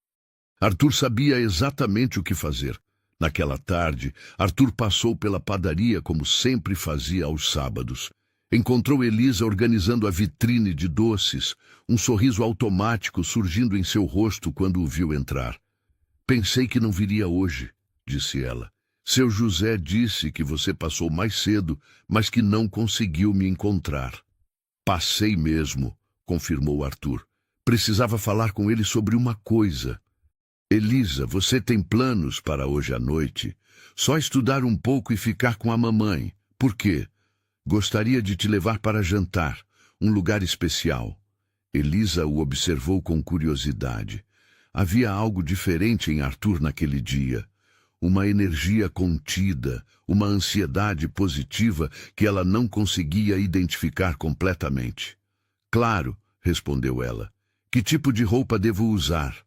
Arthur sabia exatamente o que fazer. Naquela tarde, Arthur passou pela padaria como sempre fazia aos sábados. Encontrou Elisa organizando a vitrine de doces, um sorriso automático surgindo em seu rosto quando o viu entrar. Pensei que não viria hoje, disse ela. Seu José disse que você passou mais cedo, mas que não conseguiu me encontrar. Passei mesmo, confirmou Arthur. Precisava falar com ele sobre uma coisa. Elisa, você tem planos para hoje à noite? Só estudar um pouco e ficar com a mamãe. Por quê? Gostaria de te levar para jantar, um lugar especial. Elisa o observou com curiosidade. Havia algo diferente em Arthur naquele dia. Uma energia contida, uma ansiedade positiva que ela não conseguia identificar completamente. Claro, respondeu ela. Que tipo de roupa devo usar?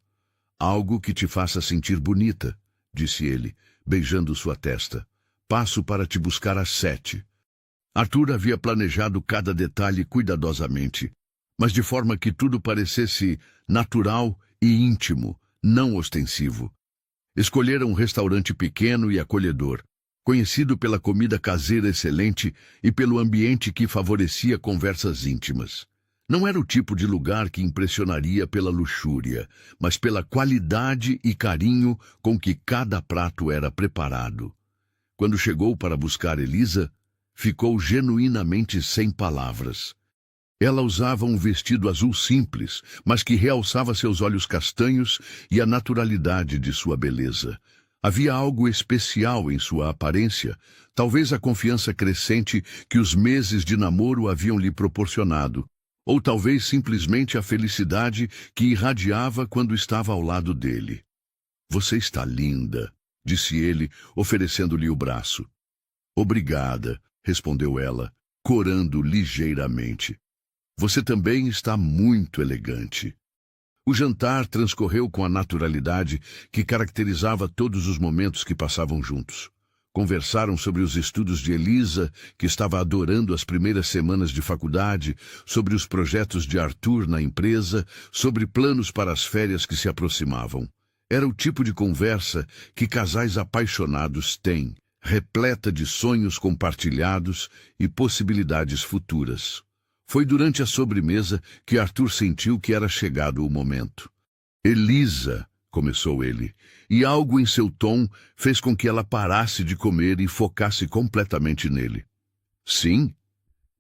Algo que te faça sentir bonita, disse ele, beijando sua testa. Passo para te buscar às 7. Arthur havia planejado cada detalhe cuidadosamente, mas de forma que tudo parecesse natural e íntimo, não ostensivo. Escolheram um restaurante pequeno e acolhedor, conhecido pela comida caseira excelente e pelo ambiente que favorecia conversas íntimas. Não era o tipo de lugar que impressionaria pela luxúria, mas pela qualidade e carinho com que cada prato era preparado. Quando chegou para buscar Elisa, ficou genuinamente sem palavras. Ela usava um vestido azul simples, mas que realçava seus olhos castanhos e a naturalidade de sua beleza. Havia algo especial em sua aparência, talvez a confiança crescente que os meses de namoro haviam lhe proporcionado, ou talvez simplesmente a felicidade que irradiava quando estava ao lado dele. Você está linda, disse ele, oferecendo-lhe o braço. Obrigada, respondeu ela, corando ligeiramente. Você também está muito elegante. O jantar transcorreu com a naturalidade que caracterizava todos os momentos que passavam juntos. Conversaram sobre os estudos de Elisa, que estava adorando as primeiras semanas de faculdade, sobre os projetos de Arthur na empresa, sobre planos para as férias que se aproximavam. Era o tipo de conversa que casais apaixonados têm, repleta de sonhos compartilhados e possibilidades futuras. Foi durante a sobremesa que Arthur sentiu que era chegado o momento. Elisa, começou ele, e algo em seu tom fez com que ela parasse de comer e focasse completamente nele. Sim,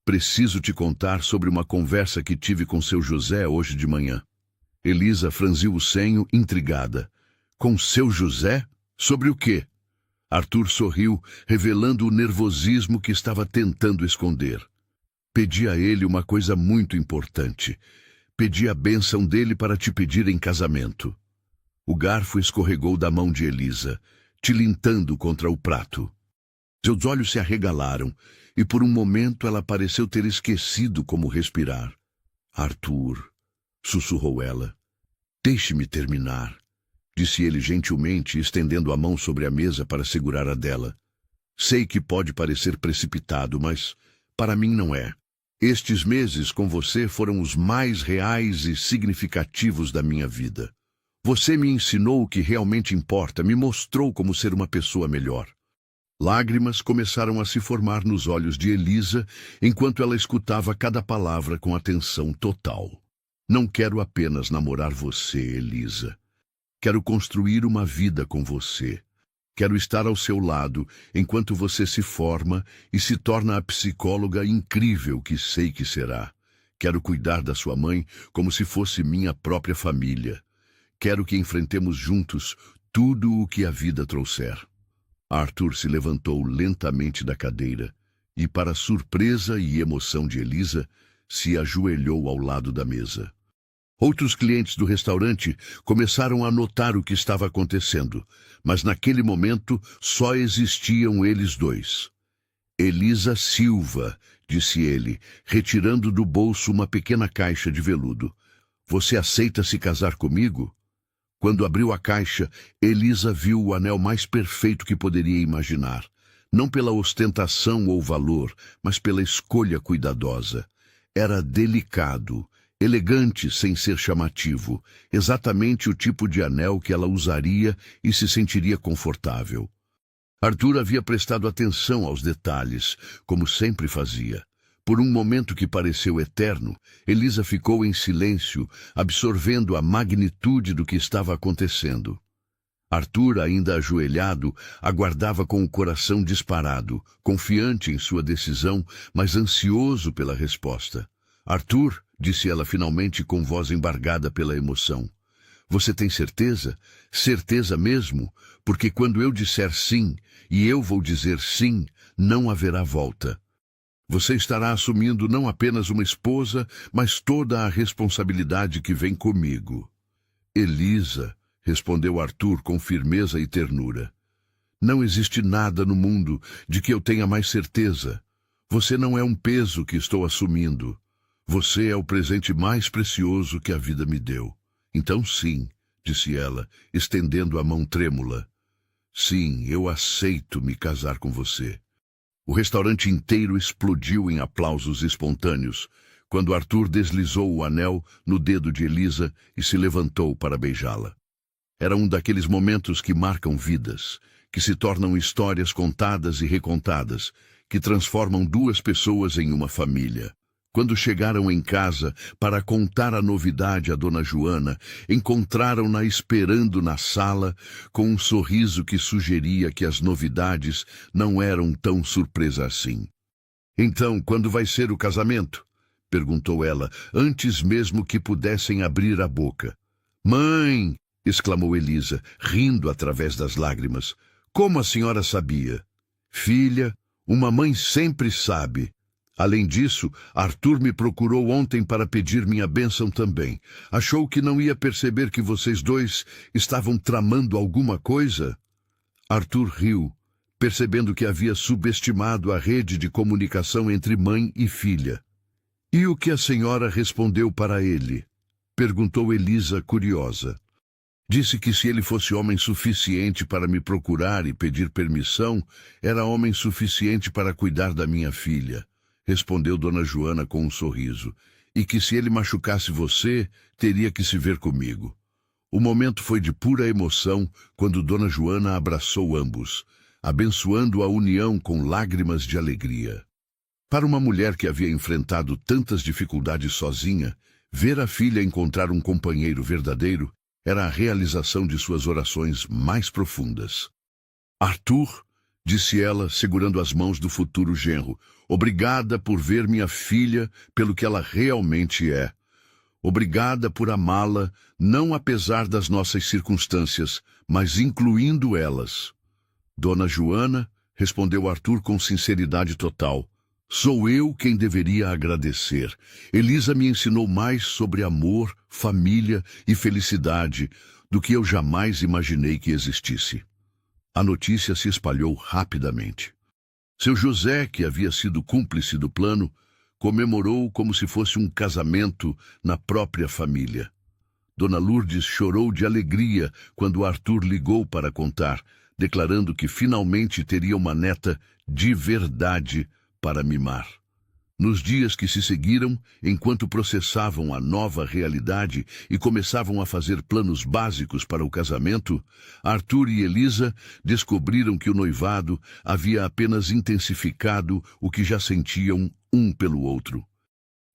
preciso te contar sobre uma conversa que tive com seu José hoje de manhã. Elisa franziu o senho, intrigada. Com seu José? Sobre o quê? Arthur sorriu, revelando o nervosismo que estava tentando esconder. Pedi a ele uma coisa muito importante. Pedi a bênção dele para te pedir em casamento. O garfo escorregou da mão de Elisa, tilintando contra o prato. Seus olhos se arregalaram, e por um momento ela pareceu ter esquecido como respirar. Arthur, sussurrou ela. Deixe-me terminar, disse ele gentilmente, estendendo a mão sobre a mesa para segurar a dela. Sei que pode parecer precipitado, mas para mim não é. Estes meses com você foram os mais reais e significativos da minha vida. Você me ensinou o que realmente importa, me mostrou como ser uma pessoa melhor. Lágrimas começaram a se formar nos olhos de Elisa, enquanto ela escutava cada palavra com atenção total. Não quero apenas namorar você, Elisa. Quero construir uma vida com você. Quero estar ao seu lado enquanto você se forma e se torna a psicóloga incrível que sei que será. Quero cuidar da sua mãe como se fosse minha própria família. Quero que enfrentemos juntos tudo o que a vida trouxer. Arthur se levantou lentamente da cadeira e, para surpresa e emoção de Elisa, se ajoelhou ao lado da mesa. Outros clientes do restaurante começaram a notar o que estava acontecendo, mas naquele momento só existiam eles dois. Elisa Silva, disse ele, retirando do bolso uma pequena caixa de veludo. Você aceita se casar comigo? Quando abriu a caixa, Elisa viu o anel mais perfeito que poderia imaginar. Não pela ostentação ou valor, mas pela escolha cuidadosa. Era delicado, elegante sem ser chamativo, exatamente o tipo de anel que ela usaria e se sentiria confortável. Arthur havia prestado atenção aos detalhes, como sempre fazia. Por um momento que pareceu eterno, Elisa ficou em silêncio, absorvendo a magnitude do que estava acontecendo. Arthur, ainda ajoelhado, aguardava com o coração disparado, confiante em sua decisão, mas ansioso pela resposta. Arthur, disse ela finalmente com voz embargada pela emoção. Você tem certeza? Certeza mesmo? Porque quando eu disser sim, e eu vou dizer sim, não haverá volta. Você estará assumindo não apenas uma esposa, mas toda a responsabilidade que vem comigo. Elisa, respondeu Arthur com firmeza e ternura. Não existe nada no mundo de que eu tenha mais certeza. Você não é um peso que estou assumindo. Você é o presente mais precioso que a vida me deu. Então sim, disse ela, estendendo a mão trêmula. Sim, eu aceito me casar com você. O restaurante inteiro explodiu em aplausos espontâneos, quando Arthur deslizou o anel no dedo de Elisa e se levantou para beijá-la. Era um daqueles momentos que marcam vidas, que se tornam histórias contadas e recontadas, que transformam duas pessoas em uma família. Quando chegaram em casa para contar a novidade à dona Joana, encontraram-na esperando na sala com um sorriso que sugeria que as novidades não eram tão surpresa assim. Então, quando vai ser o casamento? Perguntou ela, antes mesmo que pudessem abrir a boca. Mãe! Exclamou Elisa, rindo através das lágrimas. Como a senhora sabia? Filha, uma mãe sempre sabe. Além disso, Arthur me procurou ontem para pedir minha bênção também. Achou que não ia perceber que vocês dois estavam tramando alguma coisa? Arthur riu, percebendo que havia subestimado a rede de comunicação entre mãe e filha. E o que a senhora respondeu para ele? Perguntou Elisa, curiosa. Disse que se ele fosse homem suficiente para me procurar e pedir permissão, era homem suficiente para cuidar da minha filha. Respondeu dona Joana com um sorriso, e que se ele machucasse você, teria que se ver comigo. O momento foi de pura emoção quando dona Joana abraçou ambos, abençoando a união com lágrimas de alegria. Para uma mulher que havia enfrentado tantas dificuldades sozinha, ver a filha encontrar um companheiro verdadeiro Era a realização de suas orações mais profundas. Arthur, disse ela, segurando as mãos do futuro genro, obrigada por ver minha filha pelo que ela realmente é. Obrigada por amá-la, não apesar das nossas circunstâncias, mas incluindo elas. Dona Joana, respondeu Arthur com sinceridade total. Sou eu quem deveria agradecer. Elisa me ensinou mais sobre amor, família e felicidade do que eu jamais imaginei que existisse. A notícia se espalhou rapidamente. Seu José, que havia sido cúmplice do plano, comemorou como se fosse um casamento na própria família. Dona Lourdes chorou de alegria quando Arthur ligou para contar, declarando que finalmente teria uma neta de verdade para mimar. Nos dias que se seguiram, enquanto processavam a nova realidade e começavam a fazer planos básicos para o casamento, Arthur e Elisa descobriram que o noivado havia apenas intensificado o que já sentiam um pelo outro.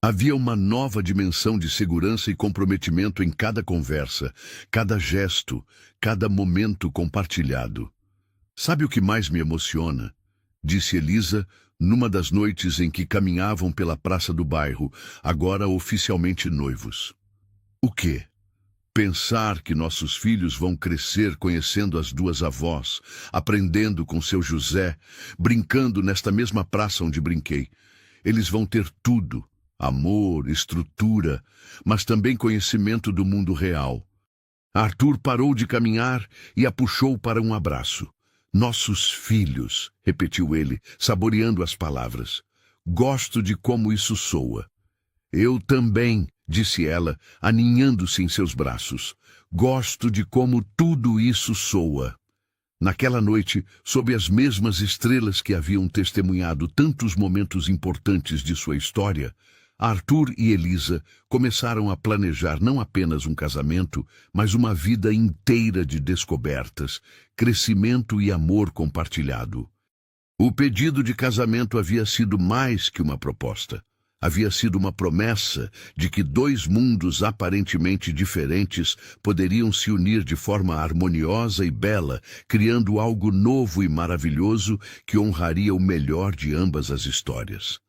Havia uma nova dimensão de segurança e comprometimento em cada conversa, cada gesto, cada momento compartilhado. Sabe o que mais me emociona? Disse Elisa, numa das noites em que caminhavam pela praça do bairro, agora oficialmente noivos. O quê? Pensar que nossos filhos vão crescer conhecendo as duas avós, aprendendo com seu José, brincando nesta mesma praça onde brinquei. Eles vão ter tudo, amor, estrutura, mas também conhecimento do mundo real. Arthur parou de caminhar e a puxou para um abraço. Nossos filhos, repetiu ele, saboreando as palavras. Gosto de como isso soa. Eu também, disse ela, aninhando-se em seus braços. Gosto de como tudo isso soa. Naquela noite, sob as mesmas estrelas que haviam testemunhado tantos momentos importantes de sua história, Arthur e Elisa começaram a planejar não apenas um casamento, mas uma vida inteira de descobertas, crescimento e amor compartilhado. O pedido de casamento havia sido mais que uma proposta. Havia sido uma promessa de que dois mundos aparentemente diferentes poderiam se unir de forma harmoniosa e bela, criando algo novo e maravilhoso que honraria o melhor de ambas as histórias.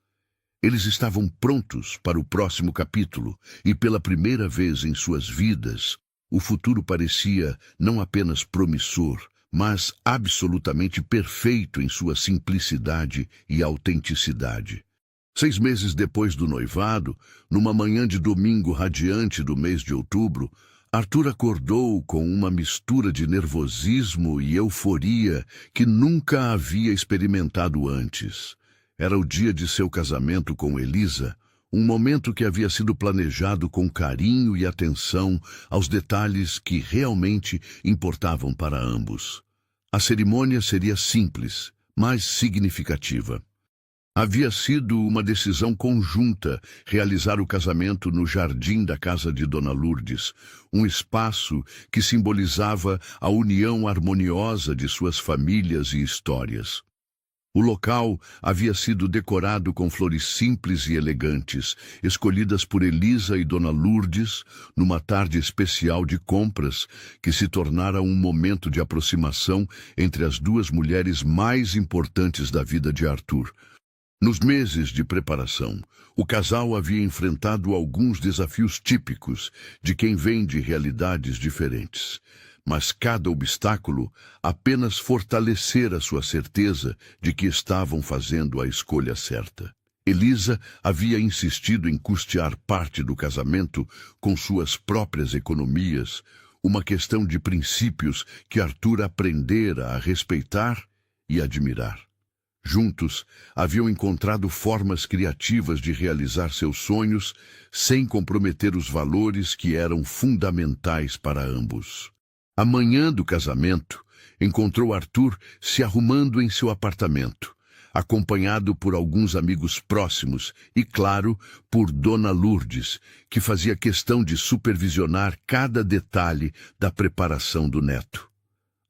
Eles estavam prontos para o próximo capítulo e, pela primeira vez em suas vidas, o futuro parecia não apenas promissor, mas absolutamente perfeito em sua simplicidade e autenticidade. 6 meses depois do noivado, numa manhã de domingo radiante do mês de outubro, Arthur acordou com uma mistura de nervosismo e euforia que nunca havia experimentado antes. Era o dia de seu casamento com Elisa, um momento que havia sido planejado com carinho e atenção aos detalhes que realmente importavam para ambos. A cerimônia seria simples, mas significativa. Havia sido uma decisão conjunta realizar o casamento no jardim da casa de Dona Lourdes, um espaço que simbolizava a união harmoniosa de suas famílias e histórias. O local havia sido decorado com flores simples e elegantes, escolhidas por Elisa e Dona Lourdes numa tarde especial de compras que se tornara um momento de aproximação entre as duas mulheres mais importantes da vida de Arthur. Nos meses de preparação, o casal havia enfrentado alguns desafios típicos de quem vem de realidades diferentes. Mas cada obstáculo apenas fortalecera sua certeza de que estavam fazendo a escolha certa. Elisa havia insistido em custear parte do casamento com suas próprias economias, uma questão de princípios que Arthur aprendera a respeitar e admirar. Juntos, haviam encontrado formas criativas de realizar seus sonhos sem comprometer os valores que eram fundamentais para ambos. A manhã do casamento, encontrou Arthur se arrumando em seu apartamento, acompanhado por alguns amigos próximos e, claro, por Dona Lourdes, que fazia questão de supervisionar cada detalhe da preparação do neto.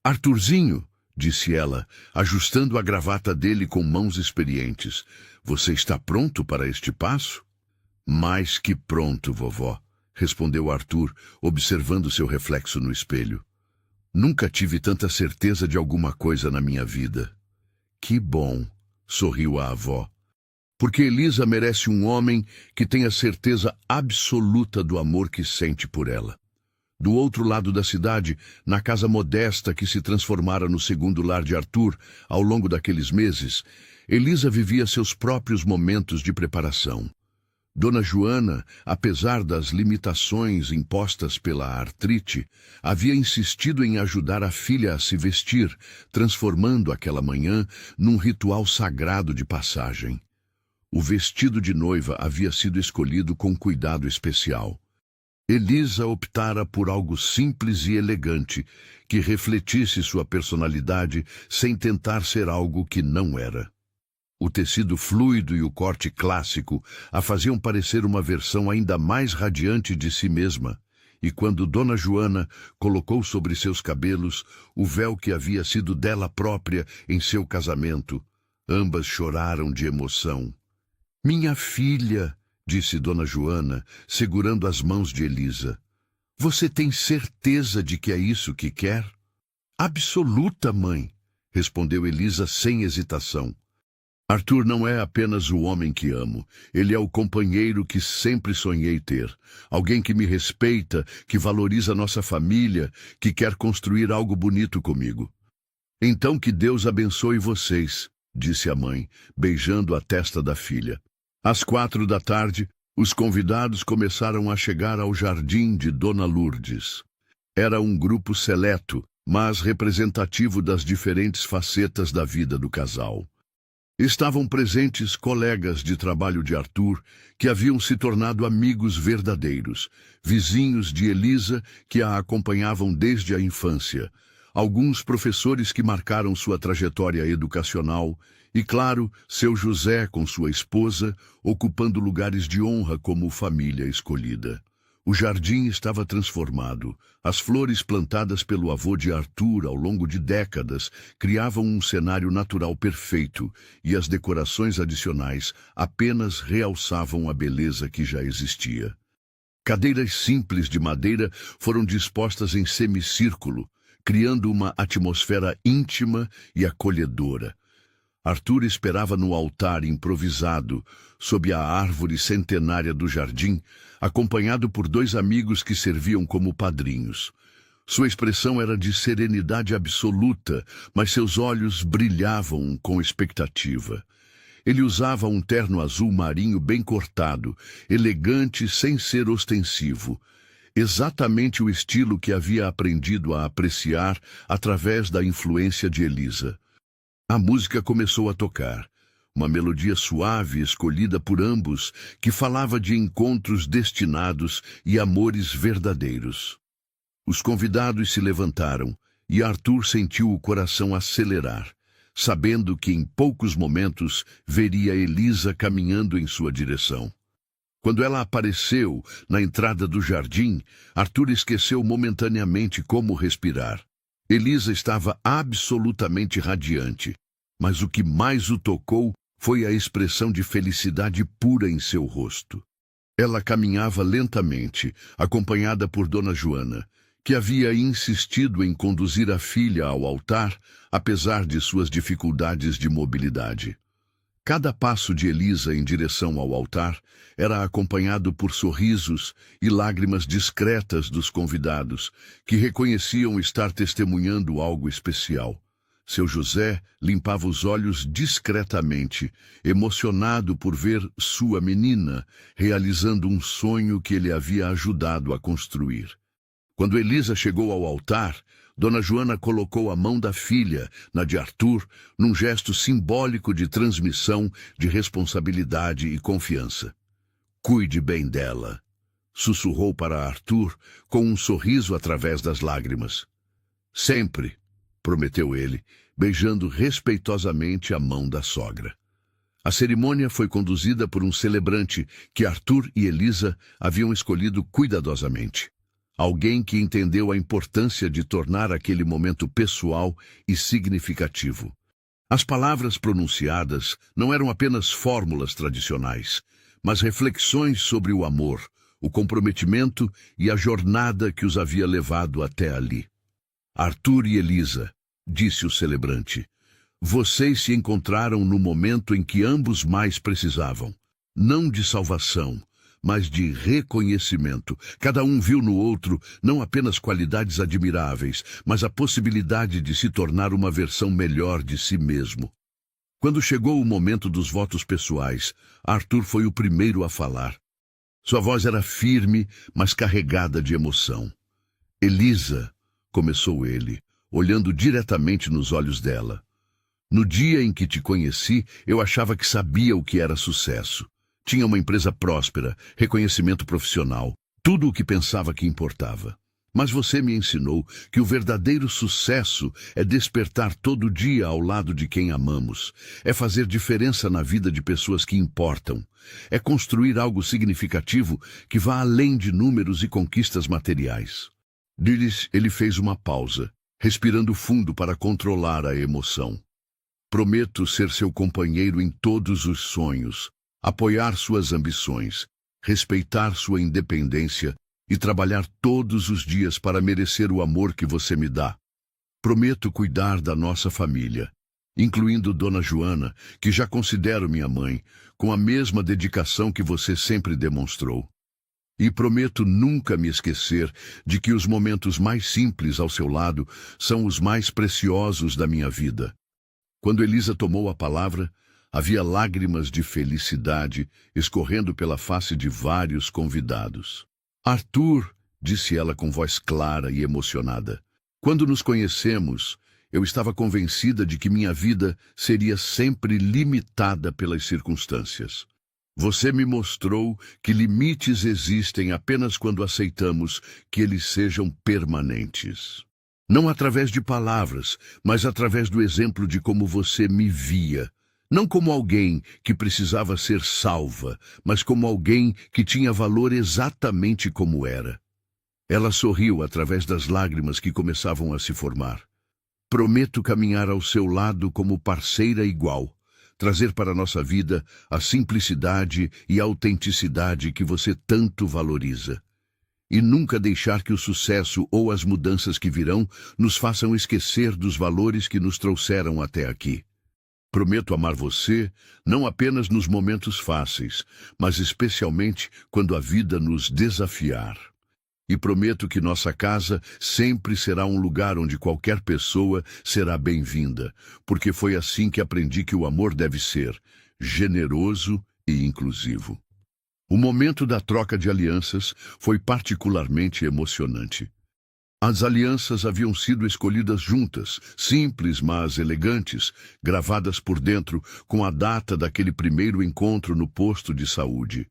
Arthurzinho, disse ela, ajustando a gravata dele com mãos experientes, você está pronto para este passo? Mais que pronto, vovó, respondeu Arthur, observando seu reflexo no espelho. Nunca tive tanta certeza de alguma coisa na minha vida. Que bom, sorriu a avó. Porque Elisa merece um homem que tenha certeza absoluta do amor que sente por ela. Do outro lado da cidade, na casa modesta que se transformara no segundo lar de Arthur ao longo daqueles meses, Elisa vivia seus próprios momentos de preparação. Dona Joana, apesar das limitações impostas pela artrite, havia insistido em ajudar a filha a se vestir, transformando aquela manhã num ritual sagrado de passagem. O vestido de noiva havia sido escolhido com cuidado especial. Elisa optara por algo simples e elegante, que refletisse sua personalidade sem tentar ser algo que não era. O tecido fluido e o corte clássico a faziam parecer uma versão ainda mais radiante de si mesma, e quando Dona Joana colocou sobre seus cabelos o véu que havia sido dela própria em seu casamento, ambas choraram de emoção. "Minha filha", disse Dona Joana, segurando as mãos de Elisa. "Você tem certeza de que é isso que quer?" "Absoluta, mãe", respondeu Elisa sem hesitação. "Arthur não é apenas o homem que amo. Ele é o companheiro que sempre sonhei ter. Alguém que me respeita, que valoriza nossa família, que quer construir algo bonito comigo." "Então que Deus abençoe vocês", disse a mãe, beijando a testa da filha. Às 4 da tarde, os convidados começaram a chegar ao jardim de Dona Lourdes. Era um grupo seleto, mas representativo das diferentes facetas da vida do casal. Estavam presentes colegas de trabalho de Arthur, que haviam se tornado amigos verdadeiros, vizinhos de Elisa, que a acompanhavam desde a infância, alguns professores que marcaram sua trajetória educacional e, claro, seu José com sua esposa, ocupando lugares de honra como família escolhida. O jardim estava transformado. As flores plantadas pelo avô de Arthur ao longo de décadas criavam um cenário natural perfeito, e as decorações adicionais apenas realçavam a beleza que já existia. Cadeiras simples de madeira foram dispostas em semicírculo, criando uma atmosfera íntima e acolhedora. Arthur esperava no altar improvisado, sob a árvore centenária do jardim, acompanhado por 2 amigos que serviam como padrinhos. Sua expressão era de serenidade absoluta, mas seus olhos brilhavam com expectativa. Ele usava um terno azul marinho bem cortado, elegante sem ser ostensivo. Exatamente o estilo que havia aprendido a apreciar através da influência de Elisa. A música começou a tocar, uma melodia suave escolhida por ambos, que falava de encontros destinados e amores verdadeiros. Os convidados se levantaram, e Arthur sentiu o coração acelerar, sabendo que em poucos momentos veria Elisa caminhando em sua direção. Quando ela apareceu na entrada do jardim, Arthur esqueceu momentaneamente como respirar. Elisa estava absolutamente radiante, mas o que mais o tocou foi a expressão de felicidade pura em seu rosto. Ela caminhava lentamente, acompanhada por Dona Joana, que havia insistido em conduzir a filha ao altar, apesar de suas dificuldades de mobilidade. Cada passo de Elisa em direção ao altar era acompanhado por sorrisos e lágrimas discretas dos convidados, que reconheciam estar testemunhando algo especial. Seu José limpava os olhos discretamente, emocionado por ver sua menina realizando um sonho que ele havia ajudado a construir. Quando Elisa chegou ao altar, Dona Joana colocou a mão da filha na de Arthur, num gesto simbólico de transmissão de responsabilidade e confiança. "Cuide bem dela", sussurrou para Arthur, com um sorriso através das lágrimas. "Sempre", prometeu ele, beijando respeitosamente a mão da sogra. A cerimônia foi conduzida por um celebrante que Arthur e Elisa haviam escolhido cuidadosamente. Alguém que entendeu a importância de tornar aquele momento pessoal e significativo. As palavras pronunciadas não eram apenas fórmulas tradicionais, mas reflexões sobre o amor, o comprometimento e a jornada que os havia levado até ali. Arthur e Elisa, disse o celebrante, vocês se encontraram no momento em que ambos mais precisavam, não de salvação, mas de reconhecimento. Cada um viu no outro não apenas qualidades admiráveis, mas a possibilidade de se tornar uma versão melhor de si mesmo. Quando chegou o momento dos votos pessoais, Arthur foi o primeiro a falar. Sua voz era firme, mas carregada de emoção. Elisa, começou ele, olhando diretamente nos olhos dela. No dia em que te conheci, eu achava que sabia o que era sucesso. Tinha uma empresa próspera, reconhecimento profissional, tudo o que pensava que importava. Mas você me ensinou que o verdadeiro sucesso é despertar todo dia ao lado de quem amamos, é fazer diferença na vida de pessoas que importam, é construir algo significativo que vá além de números e conquistas materiais. Ele fez uma pausa, respirando fundo para controlar a emoção. Prometo ser seu companheiro em todos os sonhos, apoiar suas ambições, respeitar sua independência e trabalhar todos os dias para merecer o amor que você me dá. Prometo cuidar da nossa família, incluindo Dona Joana, que já considero minha mãe, com a mesma dedicação que você sempre demonstrou. E prometo nunca me esquecer de que os momentos mais simples ao seu lado são os mais preciosos da minha vida. Quando Elisa tomou a palavra, havia lágrimas de felicidade escorrendo pela face de vários convidados. Arthur, disse ela com voz clara e emocionada, quando nos conhecemos, eu estava convencida de que minha vida seria sempre limitada pelas circunstâncias. Você me mostrou que limites existem apenas quando aceitamos que eles sejam permanentes. Não através de palavras, mas através do exemplo de como você me via. Não como alguém que precisava ser salva, mas como alguém que tinha valor exatamente como era. Ela sorriu através das lágrimas que começavam a se formar. Prometo caminhar ao seu lado como parceira igual, trazer para nossa vida a simplicidade e a autenticidade que você tanto valoriza. E nunca deixar que o sucesso ou as mudanças que virão nos façam esquecer dos valores que nos trouxeram até aqui. Prometo amar você, não apenas nos momentos fáceis, mas especialmente quando a vida nos desafiar. E prometo que nossa casa sempre será um lugar onde qualquer pessoa será bem-vinda, porque foi assim que aprendi que o amor deve ser generoso e inclusivo. O momento da troca de alianças foi particularmente emocionante. As alianças haviam sido escolhidas juntas, simples mas elegantes, gravadas por dentro com a data daquele primeiro encontro no posto de saúde.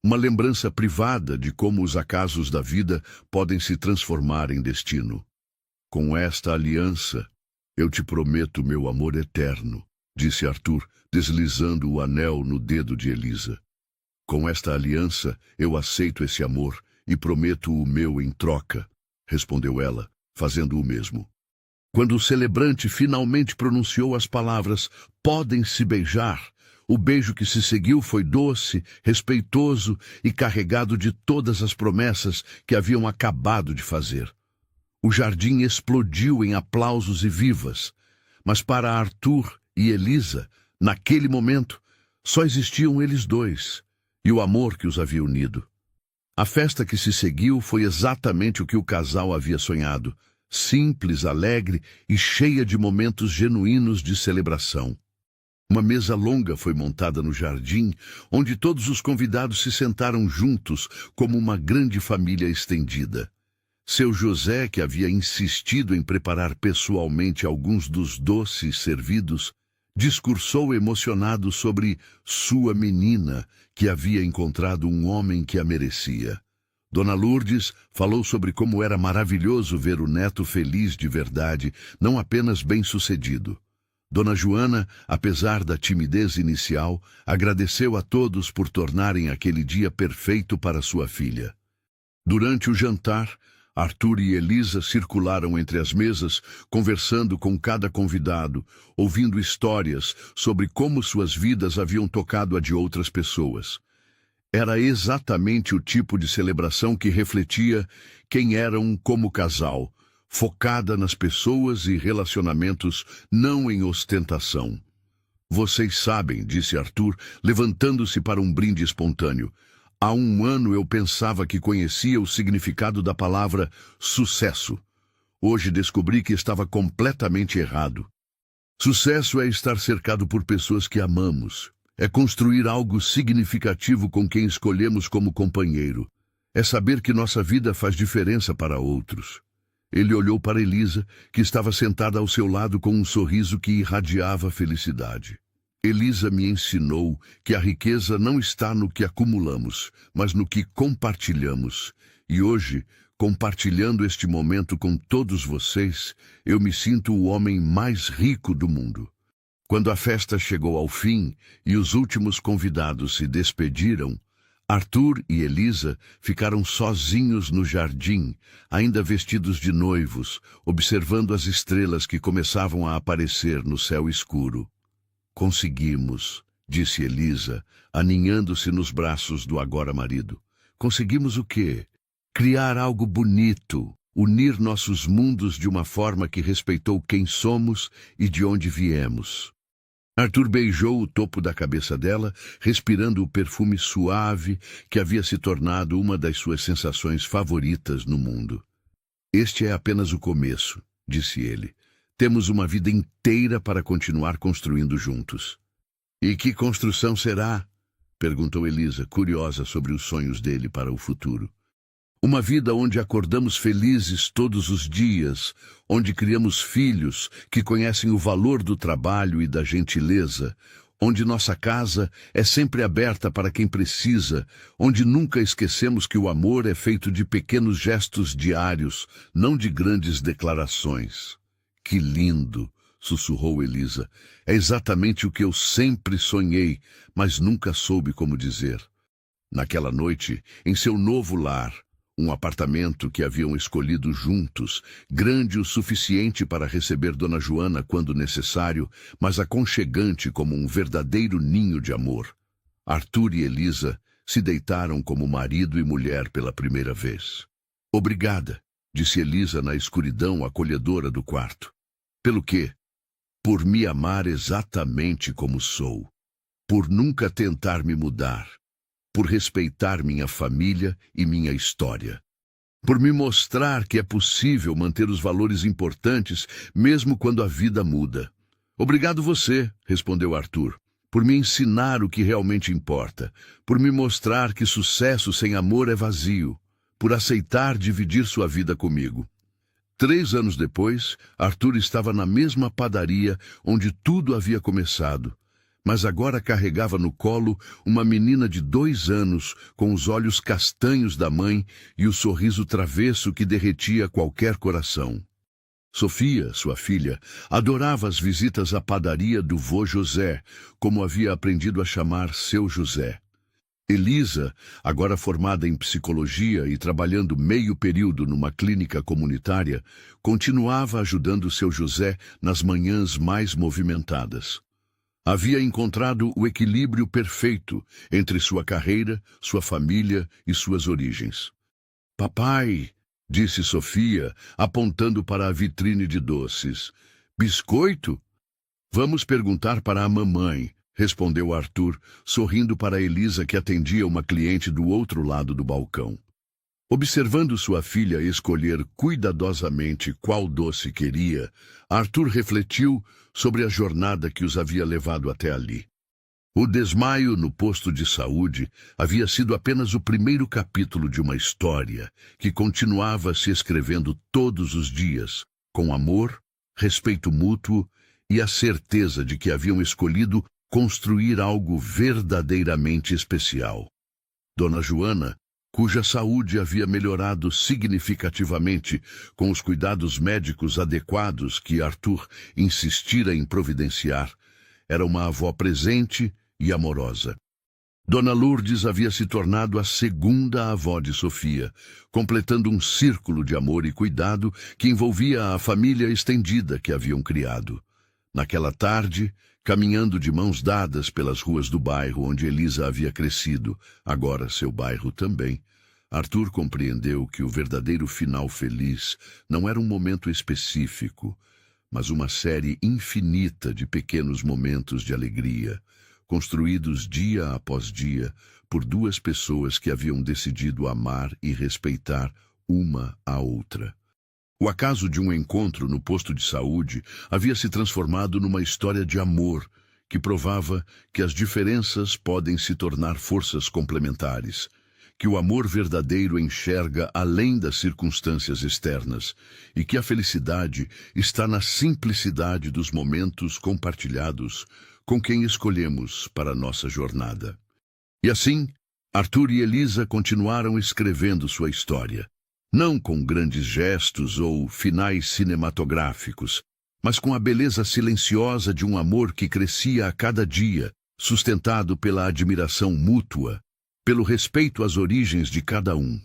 Uma lembrança privada de como os acasos da vida podem se transformar em destino. Com esta aliança, eu te prometo meu amor eterno, disse Arthur, deslizando o anel no dedo de Elisa. Com esta aliança, eu aceito esse amor e prometo o meu em troca, respondeu ela, fazendo o mesmo. Quando o celebrante finalmente pronunciou as palavras "podem se beijar", o beijo que se seguiu foi doce, respeitoso e carregado de todas as promessas que haviam acabado de fazer. O jardim explodiu em aplausos e vivas, mas para Arthur e Elisa, naquele momento, só existiam eles dois e o amor que os havia unido. A festa que se seguiu foi exatamente o que o casal havia sonhado, simples, alegre e cheia de momentos genuínos de celebração. Uma mesa longa foi montada no jardim, onde todos os convidados se sentaram juntos como uma grande família estendida. Seu José, que havia insistido em preparar pessoalmente alguns dos doces servidos, discursou emocionado sobre sua menina, que havia encontrado um homem que a merecia. Dona Lourdes falou sobre como era maravilhoso ver o neto feliz de verdade, não apenas bem-sucedido. Dona Joana, apesar da timidez inicial, agradeceu a todos por tornarem aquele dia perfeito para sua filha. Durante o jantar, Arthur e Elisa circularam entre as mesas, conversando com cada convidado, ouvindo histórias sobre como suas vidas haviam tocado a de outras pessoas. Era exatamente o tipo de celebração que refletia quem eram como casal, focada nas pessoas e relacionamentos, não em ostentação. Vocês sabem, disse Arthur, levantando-se para um brinde espontâneo. Há um ano eu pensava que conhecia o significado da palavra sucesso. Hoje descobri que estava completamente errado. Sucesso é estar cercado por pessoas que amamos. É construir algo significativo com quem escolhemos como companheiro. É saber que nossa vida faz diferença para outros. Ele olhou para Elisa, que estava sentada ao seu lado com um sorriso que irradiava felicidade. Elisa me ensinou que a riqueza não está no que acumulamos, mas no que compartilhamos. E hoje, compartilhando este momento com todos vocês, eu me sinto o homem mais rico do mundo. Quando a festa chegou ao fim e os últimos convidados se despediram, Arthur e Elisa ficaram sozinhos no jardim, ainda vestidos de noivos, observando as estrelas que começavam a aparecer no céu escuro. Conseguimos, disse Elisa, aninhando-se nos braços do agora marido. Conseguimos o quê? Criar algo bonito, unir nossos mundos de uma forma que respeitou quem somos e de onde viemos. Arthur beijou o topo da cabeça dela, respirando o perfume suave que havia se tornado uma das suas sensações favoritas no mundo. Este é apenas o começo, disse ele. Temos uma vida inteira para continuar construindo juntos. E que construção será? Perguntou Elisa, curiosa sobre os sonhos dele para o futuro. Uma vida onde acordamos felizes todos os dias, onde criamos filhos que conhecem o valor do trabalho e da gentileza, onde nossa casa é sempre aberta para quem precisa, onde nunca esquecemos que o amor é feito de pequenos gestos diários, não de grandes declarações. Que lindo, sussurrou Elisa. É exatamente o que eu sempre sonhei, mas nunca soube como dizer. Naquela noite, em seu novo lar, um apartamento que haviam escolhido juntos, grande o suficiente para receber Dona Joana quando necessário, mas aconchegante como um verdadeiro ninho de amor. Arthur e Elisa se deitaram como marido e mulher pela primeira vez. Obrigada, disse Elisa na escuridão acolhedora do quarto. Pelo quê? Por me amar exatamente como sou. Por nunca tentar me mudar. Por respeitar minha família e minha história. Por me mostrar que é possível manter os valores importantes mesmo quando a vida muda. Obrigado você, respondeu Arthur, por me ensinar o que realmente importa, por me mostrar que sucesso sem amor é vazio, por aceitar dividir sua vida comigo. 3 anos depois, Arthur estava na mesma padaria onde tudo havia começado, mas agora carregava no colo uma menina de 2 anos, com os olhos castanhos da mãe e o sorriso travesso que derretia qualquer coração. Sofia, sua filha, adorava as visitas à padaria do vô José, como havia aprendido a chamar seu José. Elisa, agora formada em psicologia e trabalhando meio período numa clínica comunitária, continuava ajudando seu José nas manhãs mais movimentadas. Havia encontrado o equilíbrio perfeito entre sua carreira, sua família e suas origens. Papai, disse Sofia, apontando para a vitrine de doces. Biscoito? Vamos perguntar para a mamãe, respondeu Arthur, sorrindo para Elisa que atendia uma cliente do outro lado do balcão. Observando sua filha escolher cuidadosamente qual doce queria, Arthur refletiu sobre a jornada que os havia levado até ali. O desmaio no posto de saúde havia sido apenas o primeiro capítulo de uma história que continuava se escrevendo todos os dias, com amor, respeito mútuo e a certeza de que haviam escolhido construir algo verdadeiramente especial. Dona Joana, cuja saúde havia melhorado significativamente com os cuidados médicos adequados que Arthur insistira em providenciar, era uma avó presente e amorosa. Dona Lourdes havia se tornado a segunda avó de Sofia, completando um círculo de amor e cuidado que envolvia a família estendida que haviam criado. Naquela tarde, caminhando de mãos dadas pelas ruas do bairro onde Elisa havia crescido, agora seu bairro também, Arthur compreendeu que o verdadeiro final feliz não era um momento específico, mas uma série infinita de pequenos momentos de alegria, construídos dia após dia por duas pessoas que haviam decidido amar e respeitar uma a outra. O acaso de um encontro no posto de saúde havia se transformado numa história de amor que provava que as diferenças podem se tornar forças complementares, que o amor verdadeiro enxerga além das circunstâncias externas e que a felicidade está na simplicidade dos momentos compartilhados com quem escolhemos para a nossa jornada. E assim, Arthur e Elisa continuaram escrevendo sua história, não com grandes gestos ou finais cinematográficos, mas com a beleza silenciosa de um amor que crescia a cada dia, sustentado pela admiração mútua, pelo respeito às origens de cada um,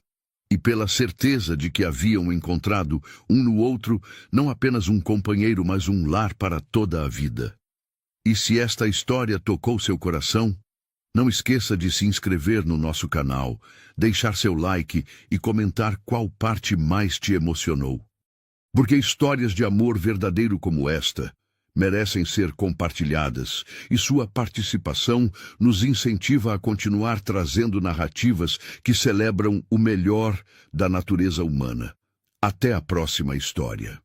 e pela certeza de que haviam encontrado um no outro não apenas um companheiro, mas um lar para toda a vida. E se esta história tocou seu coração, não esqueça de se inscrever no nosso canal, deixar seu like e comentar qual parte mais te emocionou. Porque histórias de amor verdadeiro como esta merecem ser compartilhadas e sua participação nos incentiva a continuar trazendo narrativas que celebram o melhor da natureza humana. Até a próxima história.